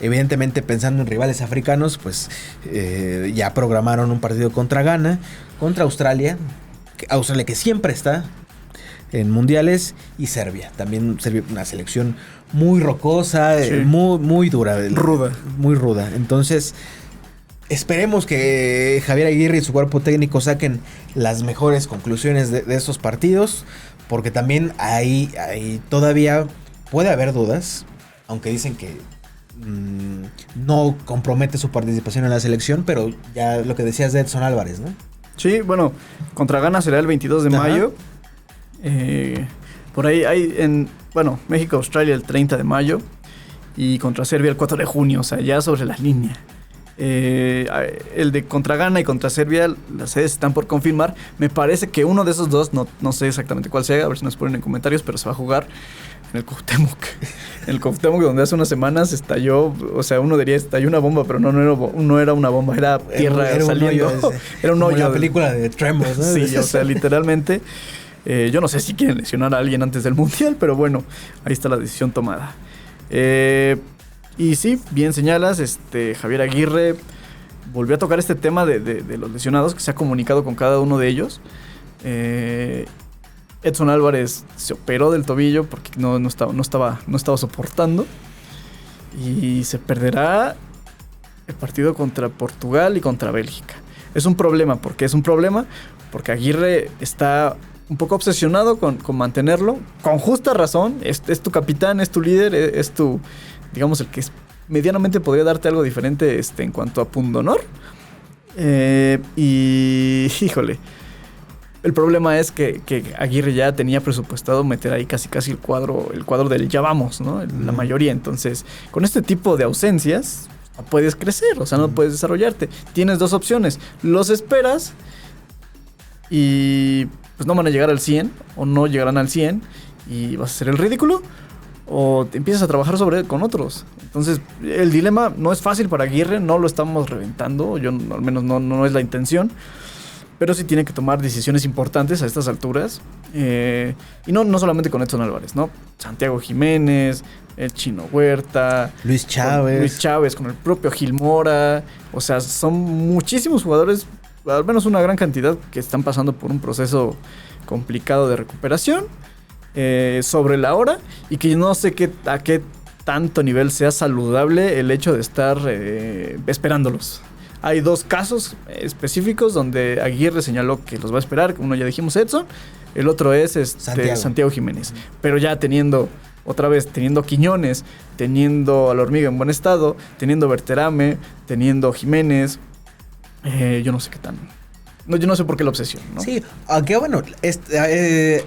Evidentemente, pensando en rivales africanos, pues ya programaron un partido contra Ghana, contra Australia que siempre está en mundiales, y Serbia. También Serbia, una selección muy rocosa, muy dura. Ruda. Muy ruda. Entonces, esperemos que Javier Aguirre y su cuerpo técnico saquen las mejores conclusiones de estos partidos, porque también ahí todavía puede haber dudas, aunque dicen que no compromete su participación en la selección, pero ya lo que decías de Edson Álvarez, ¿no? Sí, bueno, contra Ghana será el 22 de mayo. Por ahí hay México-Australia el 30 de mayo y contra Serbia el 4 de junio, o sea, ya sobre la línea. El de contra Ghana y contra Serbia, las sedes están por confirmar. Me parece que uno de esos dos, no sé exactamente cuál sea, a ver si nos ponen en comentarios, pero se va a jugar en el Cuauhtémoc. En el Cuauhtémoc, donde hace unas semanas estalló, o sea, uno diría estalló una bomba, pero no era una bomba, era tierra saliendo. Era un hoyo. Como la película de Tremors, ¿no? Sí, o sea, literalmente. Yo no sé si quieren lesionar a alguien antes del Mundial, pero bueno, ahí está la decisión tomada. Y sí, bien señalas, Javier Aguirre volvió a tocar este tema de los lesionados, que se ha comunicado con cada uno de ellos. Edson Álvarez se operó del tobillo porque no estaba soportando. Y se perderá el partido contra Portugal y contra Bélgica. Es un problema, porque Aguirre está un poco obsesionado con mantenerlo, con justa razón. Es tu capitán, es tu líder, es tu, digamos, el que medianamente podría darte algo diferente en cuanto a pundonor. Y híjole, el problema es que Aguirre ya tenía presupuestado meter ahí casi el cuadro del ya vamos, ¿no? La mayoría. Entonces, con este tipo de ausencias no puedes crecer, o sea, no puedes desarrollarte. Tienes dos opciones: los esperas y pues no van a llegar al 100 o no llegarán al 100 y vas a hacer el ridículo, o te empiezas a trabajar con otros. Entonces, el dilema no es fácil para Aguirre, no lo estamos reventando, yo al menos no es la intención, pero sí tiene que tomar decisiones importantes a estas alturas, y no solamente con Edson Álvarez, ¿no? Santiago Jiménez, el Chino Huerta, Luis Chávez, con el propio Gil Mora. O sea, son muchísimos jugadores, al menos una gran cantidad, que están pasando por un proceso complicado de recuperación sobre la hora, y que no sé a qué tanto nivel sea saludable el hecho de estar esperándolos. Hay dos casos específicos donde Aguirre señaló que los va a esperar. Uno ya dijimos, Edson. El otro es Santiago Jiménez. Pero ya teniendo Quiñones, teniendo a la Hormiga en buen estado, teniendo Berterame, teniendo Jiménez, yo no sé qué tan... No, yo no sé por qué la obsesión, ¿no? Sí, aunque bueno,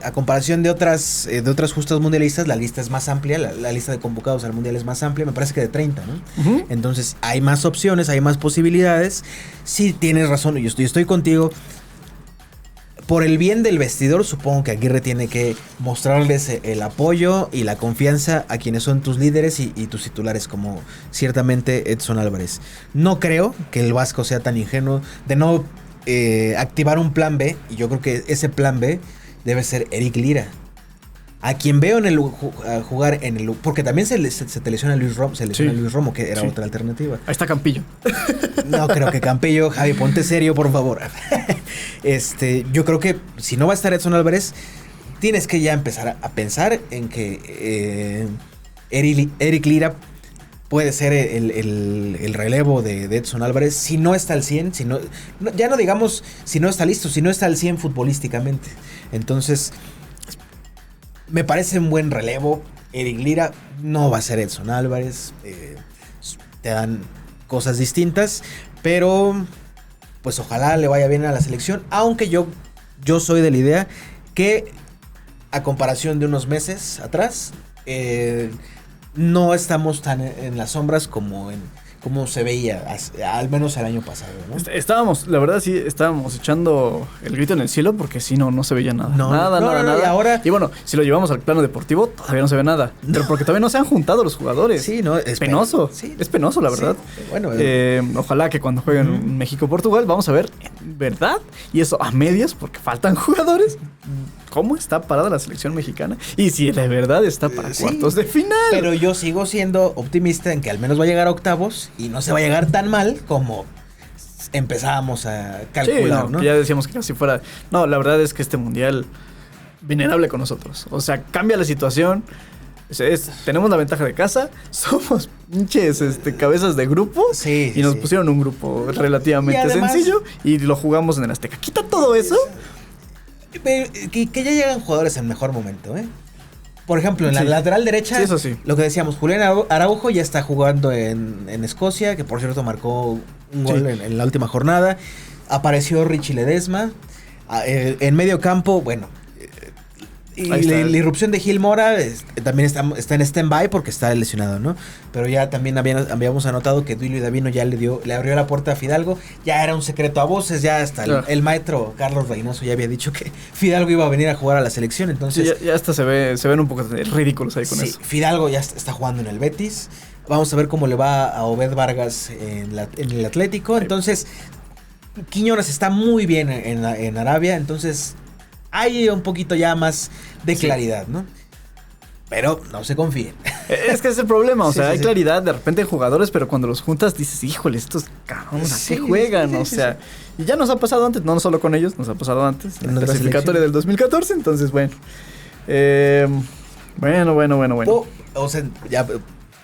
a comparación de otras justas mundialistas, la lista es más amplia, la lista de convocados al mundial es más amplia, me parece que de 30, ¿no? Uh-huh. Entonces hay más opciones, hay más posibilidades. Sí, tienes razón, yo estoy contigo. Por el bien del vestidor, supongo que Aguirre tiene que mostrarles el apoyo y la confianza a quienes son tus líderes y tus titulares, como ciertamente Edson Álvarez. No creo que el Vasco sea tan ingenuo de no activar un plan B, y yo creo que ese plan B debe ser Eric Lira, a quien veo jugar en el... Porque también se te lesiona Luis Romo, que era otra alternativa. Ahí está Campillo. No creo que Campillo. Javi, ponte serio, por favor. Yo creo que si no va a estar Edson Álvarez, tienes que ya empezar a pensar en que Eric Lira puede ser el relevo de Edson Álvarez si no está al 100, ya no digamos si no está listo, si no está al 100 futbolísticamente. Entonces, me parece un buen relevo. Eric Lira no va a ser Edson Álvarez. Te dan cosas distintas, pero pues ojalá le vaya bien a la selección, aunque yo soy de la idea que, a comparación de unos meses atrás, no estamos tan en las sombras como se veía, al menos el año pasado, ¿no? La verdad sí, estábamos echando el grito en el cielo, porque sí, no se veía nada. Nada. Y bueno, si lo llevamos al plano deportivo, todavía no se ve nada. Pero porque todavía no se han juntado los jugadores. Sí, no, es penoso. Sí. Es penoso, la verdad. Sí, bueno, ojalá que cuando jueguen México-Portugal, vamos a ver, ¿verdad? Y eso a medias, porque faltan jugadores. ¿Cómo está parada la selección mexicana? Y si de verdad está para cuartos de final. Pero yo sigo siendo optimista en que al menos va a llegar a octavos y no se va a llegar tan mal como empezábamos a calcular, sí, ¿no? Ya decíamos que casi fuera... No, la verdad es que este mundial, vulnerable con nosotros. O sea, cambia la situación. Tenemos la ventaja de casa, somos pinches cabezas de grupo y nos pusieron un grupo relativamente además, sencillo y lo jugamos en el Azteca. Quita todo eso. Que ya llegan jugadores en mejor momento, ¿eh? Por ejemplo, en la lateral derecha, eso sí. Lo que decíamos, Julián Araujo ya está jugando en Escocia, que por cierto marcó un gol en la última jornada. Apareció Richie Ledesma. En medio campo, bueno... Y la irrupción de Gil Mora también está en stand-by porque está lesionado, ¿no? Pero ya también habíamos anotado que Duilio Davino ya le abrió la puerta a Fidalgo. Ya era un secreto a voces, ya hasta el maestro Carlos Reynoso ya había dicho que Fidalgo iba a venir a jugar a la selección. Entonces ya hasta se ven un poco ridículos ahí con eso. Fidalgo ya está jugando en el Betis. Vamos a ver cómo le va a Obed Vargas en el Atlético. Entonces, Quiñones está muy bien en Arabia, entonces... Hay un poquito ya más de claridad, ¿no? Pero no se confíen. Es que es el problema, o sea, hay claridad de repente en jugadores, pero cuando los juntas dices, híjole, estos cabrones, ¿a qué juegan? O sea, y ya nos ha pasado antes, no solo con ellos, nos ha pasado antes, en la clasificatoria del 2014, entonces, bueno. Bueno. O sea, ya...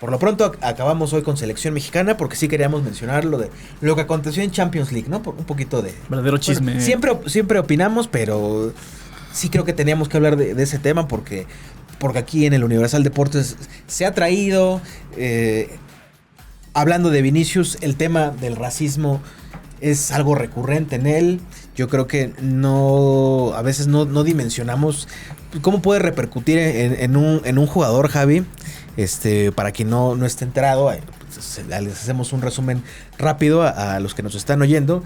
Por lo pronto acabamos hoy con selección mexicana porque sí queríamos mencionar lo que aconteció en Champions League, ¿no? Un poquito de... Verdadero chisme. Bueno, siempre opinamos, pero sí creo que teníamos que hablar de ese tema porque aquí en el Universal Deportes se ha traído, hablando de Vinicius, el tema del racismo es algo recurrente en él. Yo creo que a veces no dimensionamos cómo puede repercutir en un jugador, Javi. Para quien no esté enterado, les hacemos un resumen rápido a los que nos están oyendo.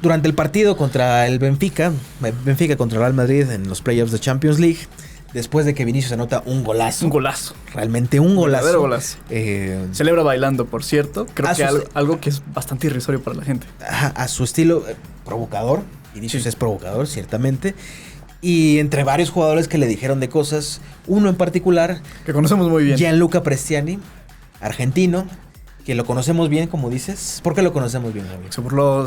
Durante el partido contra el Benfica contra el Real Madrid en los playoffs de Champions League, después de que Vinicius anota un golazo. Un golazo. Realmente un golazo. Verdadero golazo. Celebra bailando, por cierto. Creo que algo que es bastante irrisorio para la gente. A su estilo provocador. Vinicius es provocador, ciertamente. Y entre varios jugadores que le dijeron de cosas, uno en particular... Que conocemos muy bien. Gianluca Prestiani, argentino, que lo conocemos bien, como dices. ¿Por qué lo conocemos bien, Javier? Se burló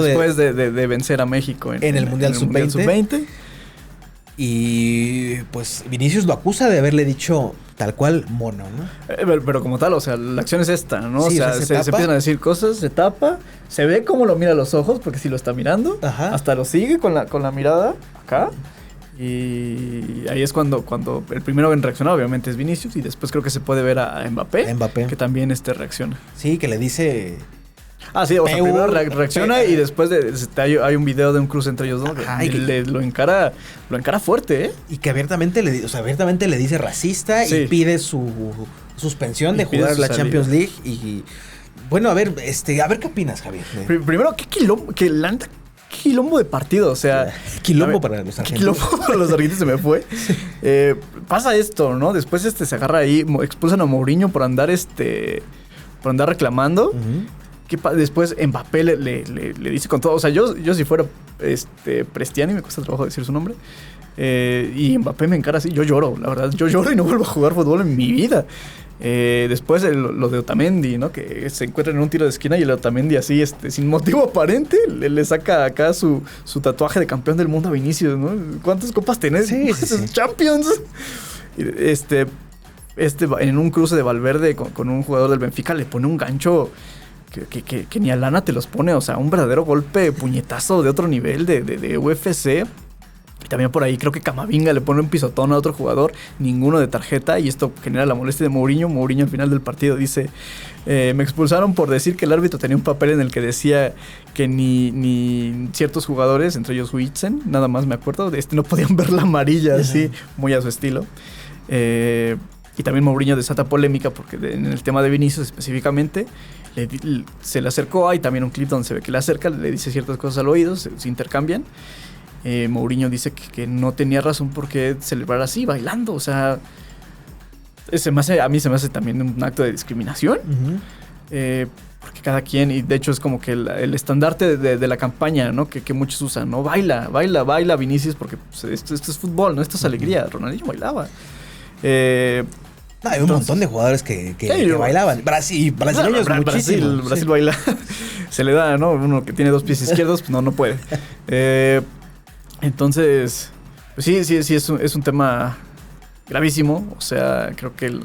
después de vencer a México en el Mundial Sub-20. Y pues Vinicius lo acusa de haberle dicho tal cual mono, ¿no? Pero como tal, o sea, la acción es esta, ¿no? Sí, o sea, se empiezan a decir cosas, se tapa, se ve cómo lo mira a los ojos, porque sí lo está mirando. Ajá. Hasta lo sigue con la mirada acá. Y ahí es cuando el primero en reaccionar, obviamente, es Vinicius. Y después creo que se puede ver a Mbappé. Que también reacciona. Sí, que le dice... Sí, o sea, primero reacciona y después hay un video de un cruce entre ellos dos. Ajá, lo encara fuerte, ¿eh? Y que abiertamente le dice racista y pide su suspensión de jugar la Champions League. Y bueno, a ver qué opinas, Javier. Primero, ¿qué quilombo de partido? O sea, quilombo para los argentinos. Quilombo para los argentinos se me fue. Pasa esto, ¿no? Después se agarra ahí, expulsan a Mourinho por andar reclamando. Uh-huh. Que después Mbappé le dice con todo. O sea, yo si fuera Prestiani, me cuesta trabajo decir su nombre. Y Mbappé me encara así. Yo lloro, la verdad. Yo lloro y no vuelvo a jugar fútbol en mi vida. Después lo de Otamendi, ¿no? Que se encuentra en un tiro de esquina y el Otamendi así, sin motivo aparente, le saca acá su tatuaje de campeón del mundo a Vinicius, ¿no? ¿Cuántas copas tenés? Sí. Champions. En un cruce de Valverde con un jugador del Benfica le pone un gancho que ni a lana te los pone. O sea, un verdadero golpe, puñetazo de otro nivel de UFC. Y también por ahí creo que Camavinga le pone un pisotón a otro jugador, ninguno de tarjeta, y esto genera la molestia de Mourinho. Mourinho al final del partido dice, me expulsaron por decir que el árbitro tenía un papel en el que decía que ni ciertos jugadores, entre ellos Huitzen, nada más me acuerdo, no podían ver la amarilla, así, muy a su estilo. Y también Mourinho desata polémica porque en el tema de Vinicius específicamente se le acercó. Hay también un clip donde se ve que le acerca, le dice ciertas cosas al oído, se intercambian. Mourinho dice que no tenía razón por qué celebrar así, bailando. O sea, a mí se me hace también un acto de discriminación. Uh-huh. Porque cada quien, y de hecho es como que el estandarte de la campaña, ¿no? Que muchos usan, ¿no? Baila Vinicius, porque pues, esto es fútbol, ¿no? Esto es alegría. Ronaldinho bailaba. Hay un montón de jugadores que bailaban. Brasil baila. Se le da, ¿no? Uno que tiene dos pies izquierdos, pues no puede. Entonces, pues sí, es un tema gravísimo. O sea, creo que la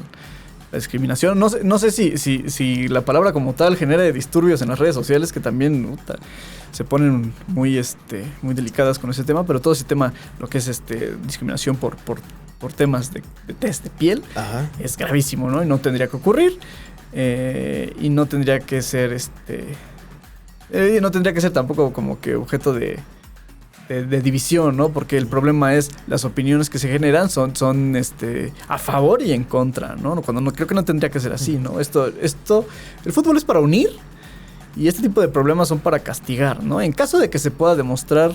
discriminación, no sé si la palabra como tal genera disturbios en las redes sociales, que también se ponen muy delicadas con ese tema, pero todo ese tema, lo que es discriminación por temas de test de piel, Ajá. es gravísimo, ¿no? Y no tendría que ocurrir, y no tendría que ser no tendría que ser tampoco como que objeto de división, ¿no? Porque el problema es las opiniones que se generan son a favor y en contra, ¿no? Cuando creo que no tendría que ser así, ¿no? El fútbol es para unir y este tipo de problemas son para castigar, ¿no? En caso de que se pueda demostrar,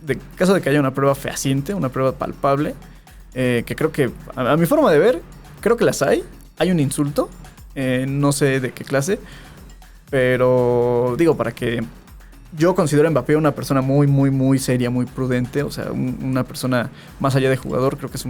en caso de que haya una prueba fehaciente, una prueba palpable, que creo que, a mi forma de ver, creo que las hay un insulto, no sé de qué clase, pero digo, para que yo considero a Mbappé una persona muy, muy, muy seria, muy prudente. O sea, una persona más allá de jugador, creo que es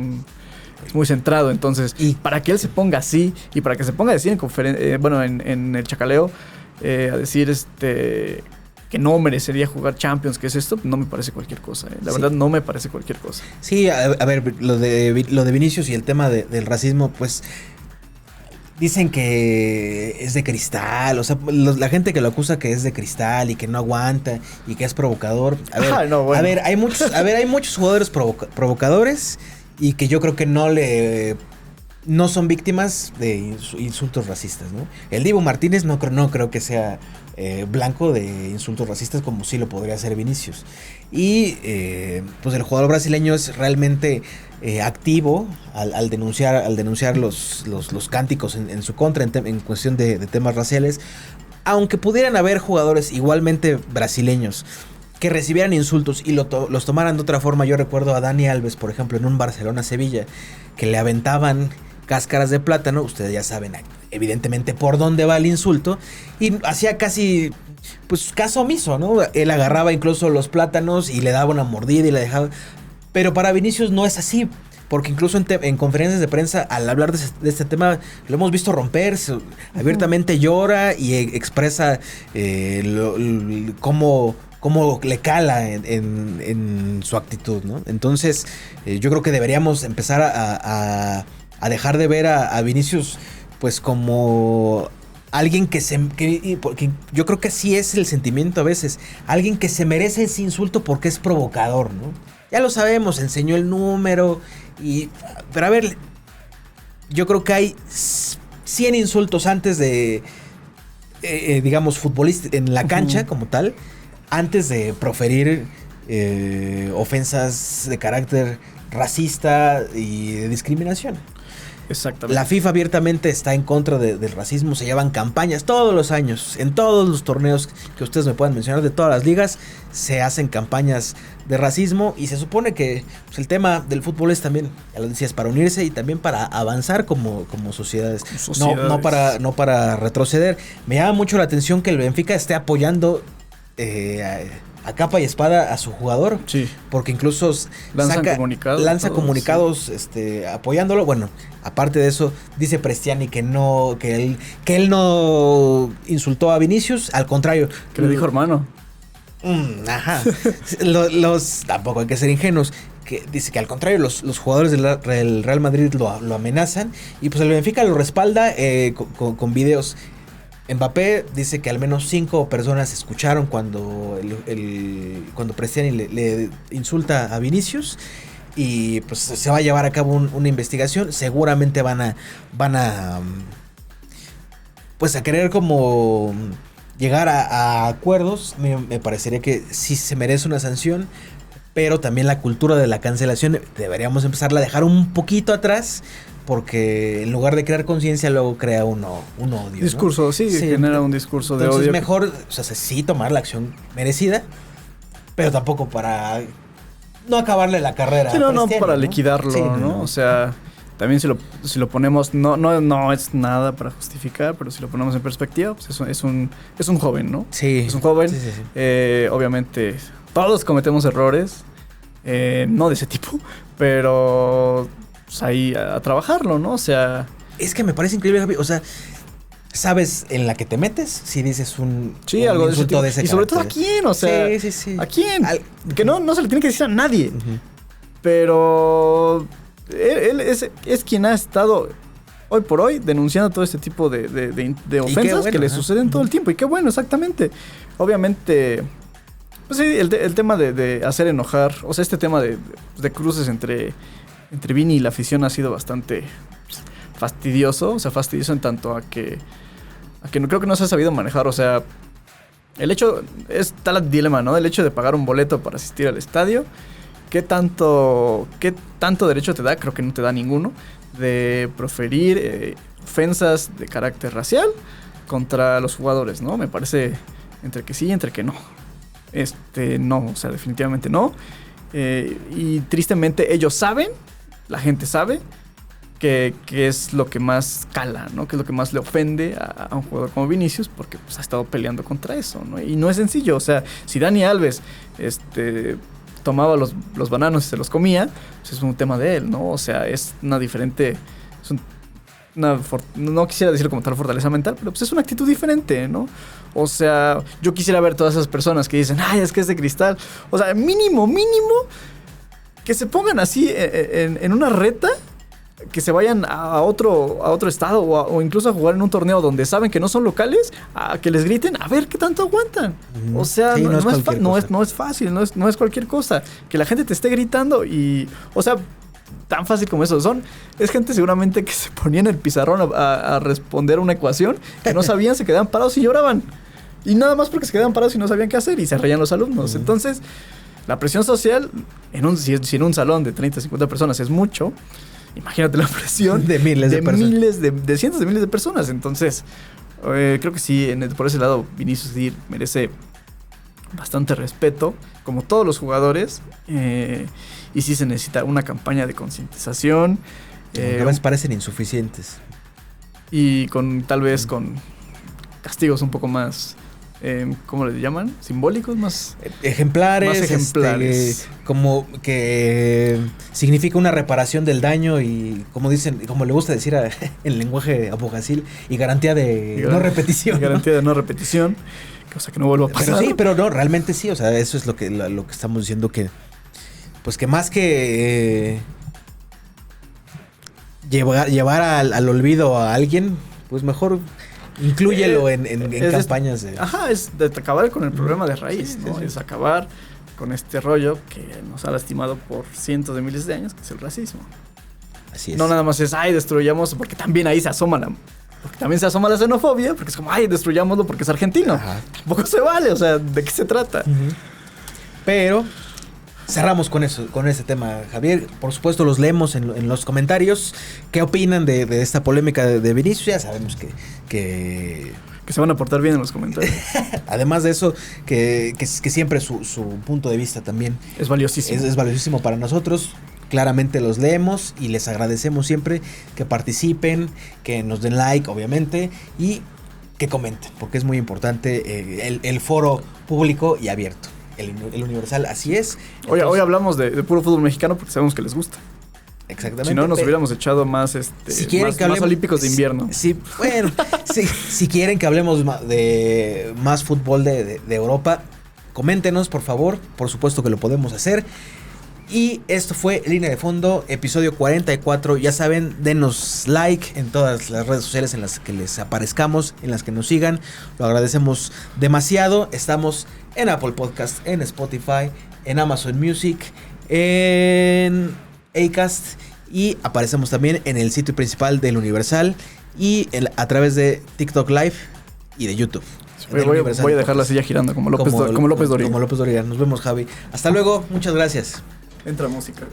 muy centrado. Entonces, y para que él se ponga así, y para que se ponga a decir en el chacaleo, a decir que no merecería jugar Champions, que es esto, no me parece cualquier cosa. La verdad, no me parece cualquier cosa. Sí, a ver, lo de Vinicius y el tema del racismo, pues dicen que es de cristal, o sea, la gente que lo acusa que es de cristal y que no aguanta y que es provocador. A ver, hay muchos jugadores provocadores y que yo creo que no son víctimas de insultos racistas, ¿no? El Dibu Martínez no creo que sea blanco de insultos racistas como sí lo podría ser Vinicius. Y pues el jugador brasileño es realmente activo al denunciar los cánticos en su contra en cuestión de temas raciales. Aunque pudieran haber jugadores igualmente brasileños que recibieran insultos y los tomaran de otra forma. Yo recuerdo a Dani Alves, por ejemplo, en un Barcelona-Sevilla, que le aventaban cáscaras de plátano. Ustedes ya saben evidentemente por dónde va el insulto, y hacía casi pues caso omiso, ¿no? Él agarraba incluso los plátanos y le daba una mordida y le dejaba. Pero para Vinicius no es así, porque incluso en conferencias de prensa, al hablar de este tema, lo hemos visto romperse, abiertamente llora y expresa cómo le cala en su actitud, ¿no? Entonces, yo creo que deberíamos empezar a dejar de ver a Vinicius pues como alguien porque yo creo que así es el sentimiento a veces, alguien que se merece ese insulto porque es provocador, ¿no? Ya lo sabemos, enseñó el número pero a ver, yo creo que hay 100 insultos antes de digamos futbolista en la cancha como tal, antes de proferir ofensas de carácter racista y de discriminación. Exactamente. La FIFA abiertamente está en contra del racismo. Se llevan campañas todos los años. En todos los torneos que ustedes me puedan mencionar, de todas las ligas, se hacen campañas de racismo. Y se supone que pues, el tema del fútbol es también, ya lo decías, para unirse y también para avanzar como sociedades. No para retroceder. Me llama mucho la atención que el Benfica esté apoyando a capa y espada a su jugador. Sí. Porque incluso lanza comunicados sí, apoyándolo. Bueno, aparte de eso, dice Prestiani que él no insultó a Vinicius, al contrario. Que le dijo hermano. Ajá. Tampoco hay que ser ingenuos. Que dice que al contrario, los jugadores del Real Madrid lo amenazan. Y pues el Benfica lo respalda con videos. Mbappé dice que al menos 5 personas escucharon cuando Prestiani le insulta a Vinicius, y pues se va a llevar a cabo una investigación. Seguramente van a pues a querer como llegar a acuerdos. Me parecería que sí se merece una sanción, pero también la cultura de la cancelación deberíamos empezarla a dejar un poquito atrás. Porque en lugar de crear conciencia, luego crea un odio. Discurso, ¿no? Sí, genera un discurso de odio. Entonces mejor, o sea, sí tomar la acción merecida, pero tampoco para no acabarle la carrera. Sí, no para liquidarlo, sí, ¿no? O sea, también si lo ponemos, no es nada para justificar, pero si lo ponemos en perspectiva, pues es un joven, ¿no? Sí. Es un joven. Sí. Obviamente, todos cometemos errores, no de ese tipo, pero pues ahí a trabajarlo, ¿no? O sea, es que me parece increíble, Javi. O sea, sabes en la que te metes si dices algo insulto de ese carácter. Y sobre todo a quién, o sea, sí. ¿a quién? Que no se le tiene que decir a nadie. Uh-huh. Pero Él es quien ha estado hoy por hoy denunciando todo este tipo de ofensas bueno, que le suceden todo el tiempo. Y qué bueno, exactamente. Obviamente, pues sí, el tema de hacer enojar, o sea, este tema de cruces entre Vini y la afición ha sido bastante fastidioso. O sea, fastidioso en tanto a que no creo que no se ha sabido manejar. O sea, el hecho, está el dilema, ¿no? El hecho de pagar un boleto para asistir al estadio. ¿Qué tanto derecho te da? Creo que no te da ninguno. De proferir ofensas de carácter racial contra los jugadores, ¿no? Me parece entre que sí y entre que no. No, o sea, definitivamente no. Y tristemente ellos saben, la gente sabe, que es lo que más cala, ¿no? Que es lo que más le ofende a un jugador como Vinicius, porque pues, ha estado peleando contra eso, ¿no? Y no es sencillo, o sea, si Dani Alves, tomaba los bananos y se los comía, pues es un tema de él, ¿no? O sea, es una diferente... no quisiera decirlo como tal fortaleza mental, pero pues es una actitud diferente, ¿no? O sea, yo quisiera ver todas esas personas que dicen, ay, es que es de cristal. O sea, mínimo, que se pongan así en una reta, que se vayan a otro estado o incluso a jugar en un torneo donde saben que no son locales, a que les griten, a ver qué tanto aguantan. O sea, sí, no es fácil, no es cualquier cosa. Que la gente te esté gritando y, o sea, tan fácil como eso. Es gente seguramente que se ponía en el pizarrón a responder una ecuación, que no sabían, se quedaban parados y lloraban. Y nada más porque se quedaban parados y no sabían qué hacer y se reían los alumnos. Entonces, la presión social, si en un salón de 30, 50 personas es mucho, imagínate la presión de miles de personas. De cientos de miles de personas. Entonces, creo que sí, por ese lado, Vinicius merece bastante respeto, como todos los jugadores. Y sí se necesita una campaña de concientización. A veces parecen insuficientes. Y tal vez con castigos un poco más... ¿cómo le llaman? ¿Simbólicos? Más ejemplares. Como que significa una reparación del daño y, como dicen, como le gusta decir en lenguaje abogacil, y garantía de no repetición. Garantía de no repetición, cosa que no vuelva a pasar. Pero no, realmente sí, o sea, eso es lo que estamos diciendo, que pues que más que llevar al olvido a alguien, pues mejor... inclúyelo en campañas de... Ajá, es de acabar con el problema de raíz, ¿no? Sí. Es acabar con este rollo que nos ha lastimado por cientos de miles de años, que es el racismo. Así es. No nada más es, destruyamos, porque también ahí se asoma la xenofobia, porque es como, destruyámoslo porque es argentino. Ajá. Tampoco se vale, o sea, ¿de qué se trata? Uh-huh. Pero... cerramos con ese tema, Javier. Por supuesto, los leemos en los comentarios. ¿Qué opinan de esta polémica de Vinicius? Ya sabemos que se van a portar bien en los comentarios. Además de eso, que siempre su punto de vista también es valiosísimo. Es valiosísimo para nosotros. Claramente los leemos y les agradecemos siempre que participen, que nos den like, obviamente, y que comenten, porque es muy importante el foro público y abierto. El Universal, así es. Entonces, hoy hablamos de puro fútbol mexicano porque sabemos que les gusta. Exactamente. Si no, nos hubiéramos echado más, más olímpicos de invierno. Sí, bueno, si quieren que hablemos de más fútbol de Europa, coméntenos, por favor. Por supuesto que lo podemos hacer. Y esto fue Línea de Fondo, episodio 44. Ya saben, denos like en todas las redes sociales en las que les aparezcamos, en las que nos sigan. Lo agradecemos demasiado. Estamos en Apple Podcast, en Spotify, en Amazon Music, en Acast, y aparecemos también en el sitio principal del Universal y a través de TikTok Live y de YouTube. Voy a dejar la silla girando como López Dóriga. Como López Dóriga. Nos vemos, Javi. Hasta luego. Muchas gracias. Entra música.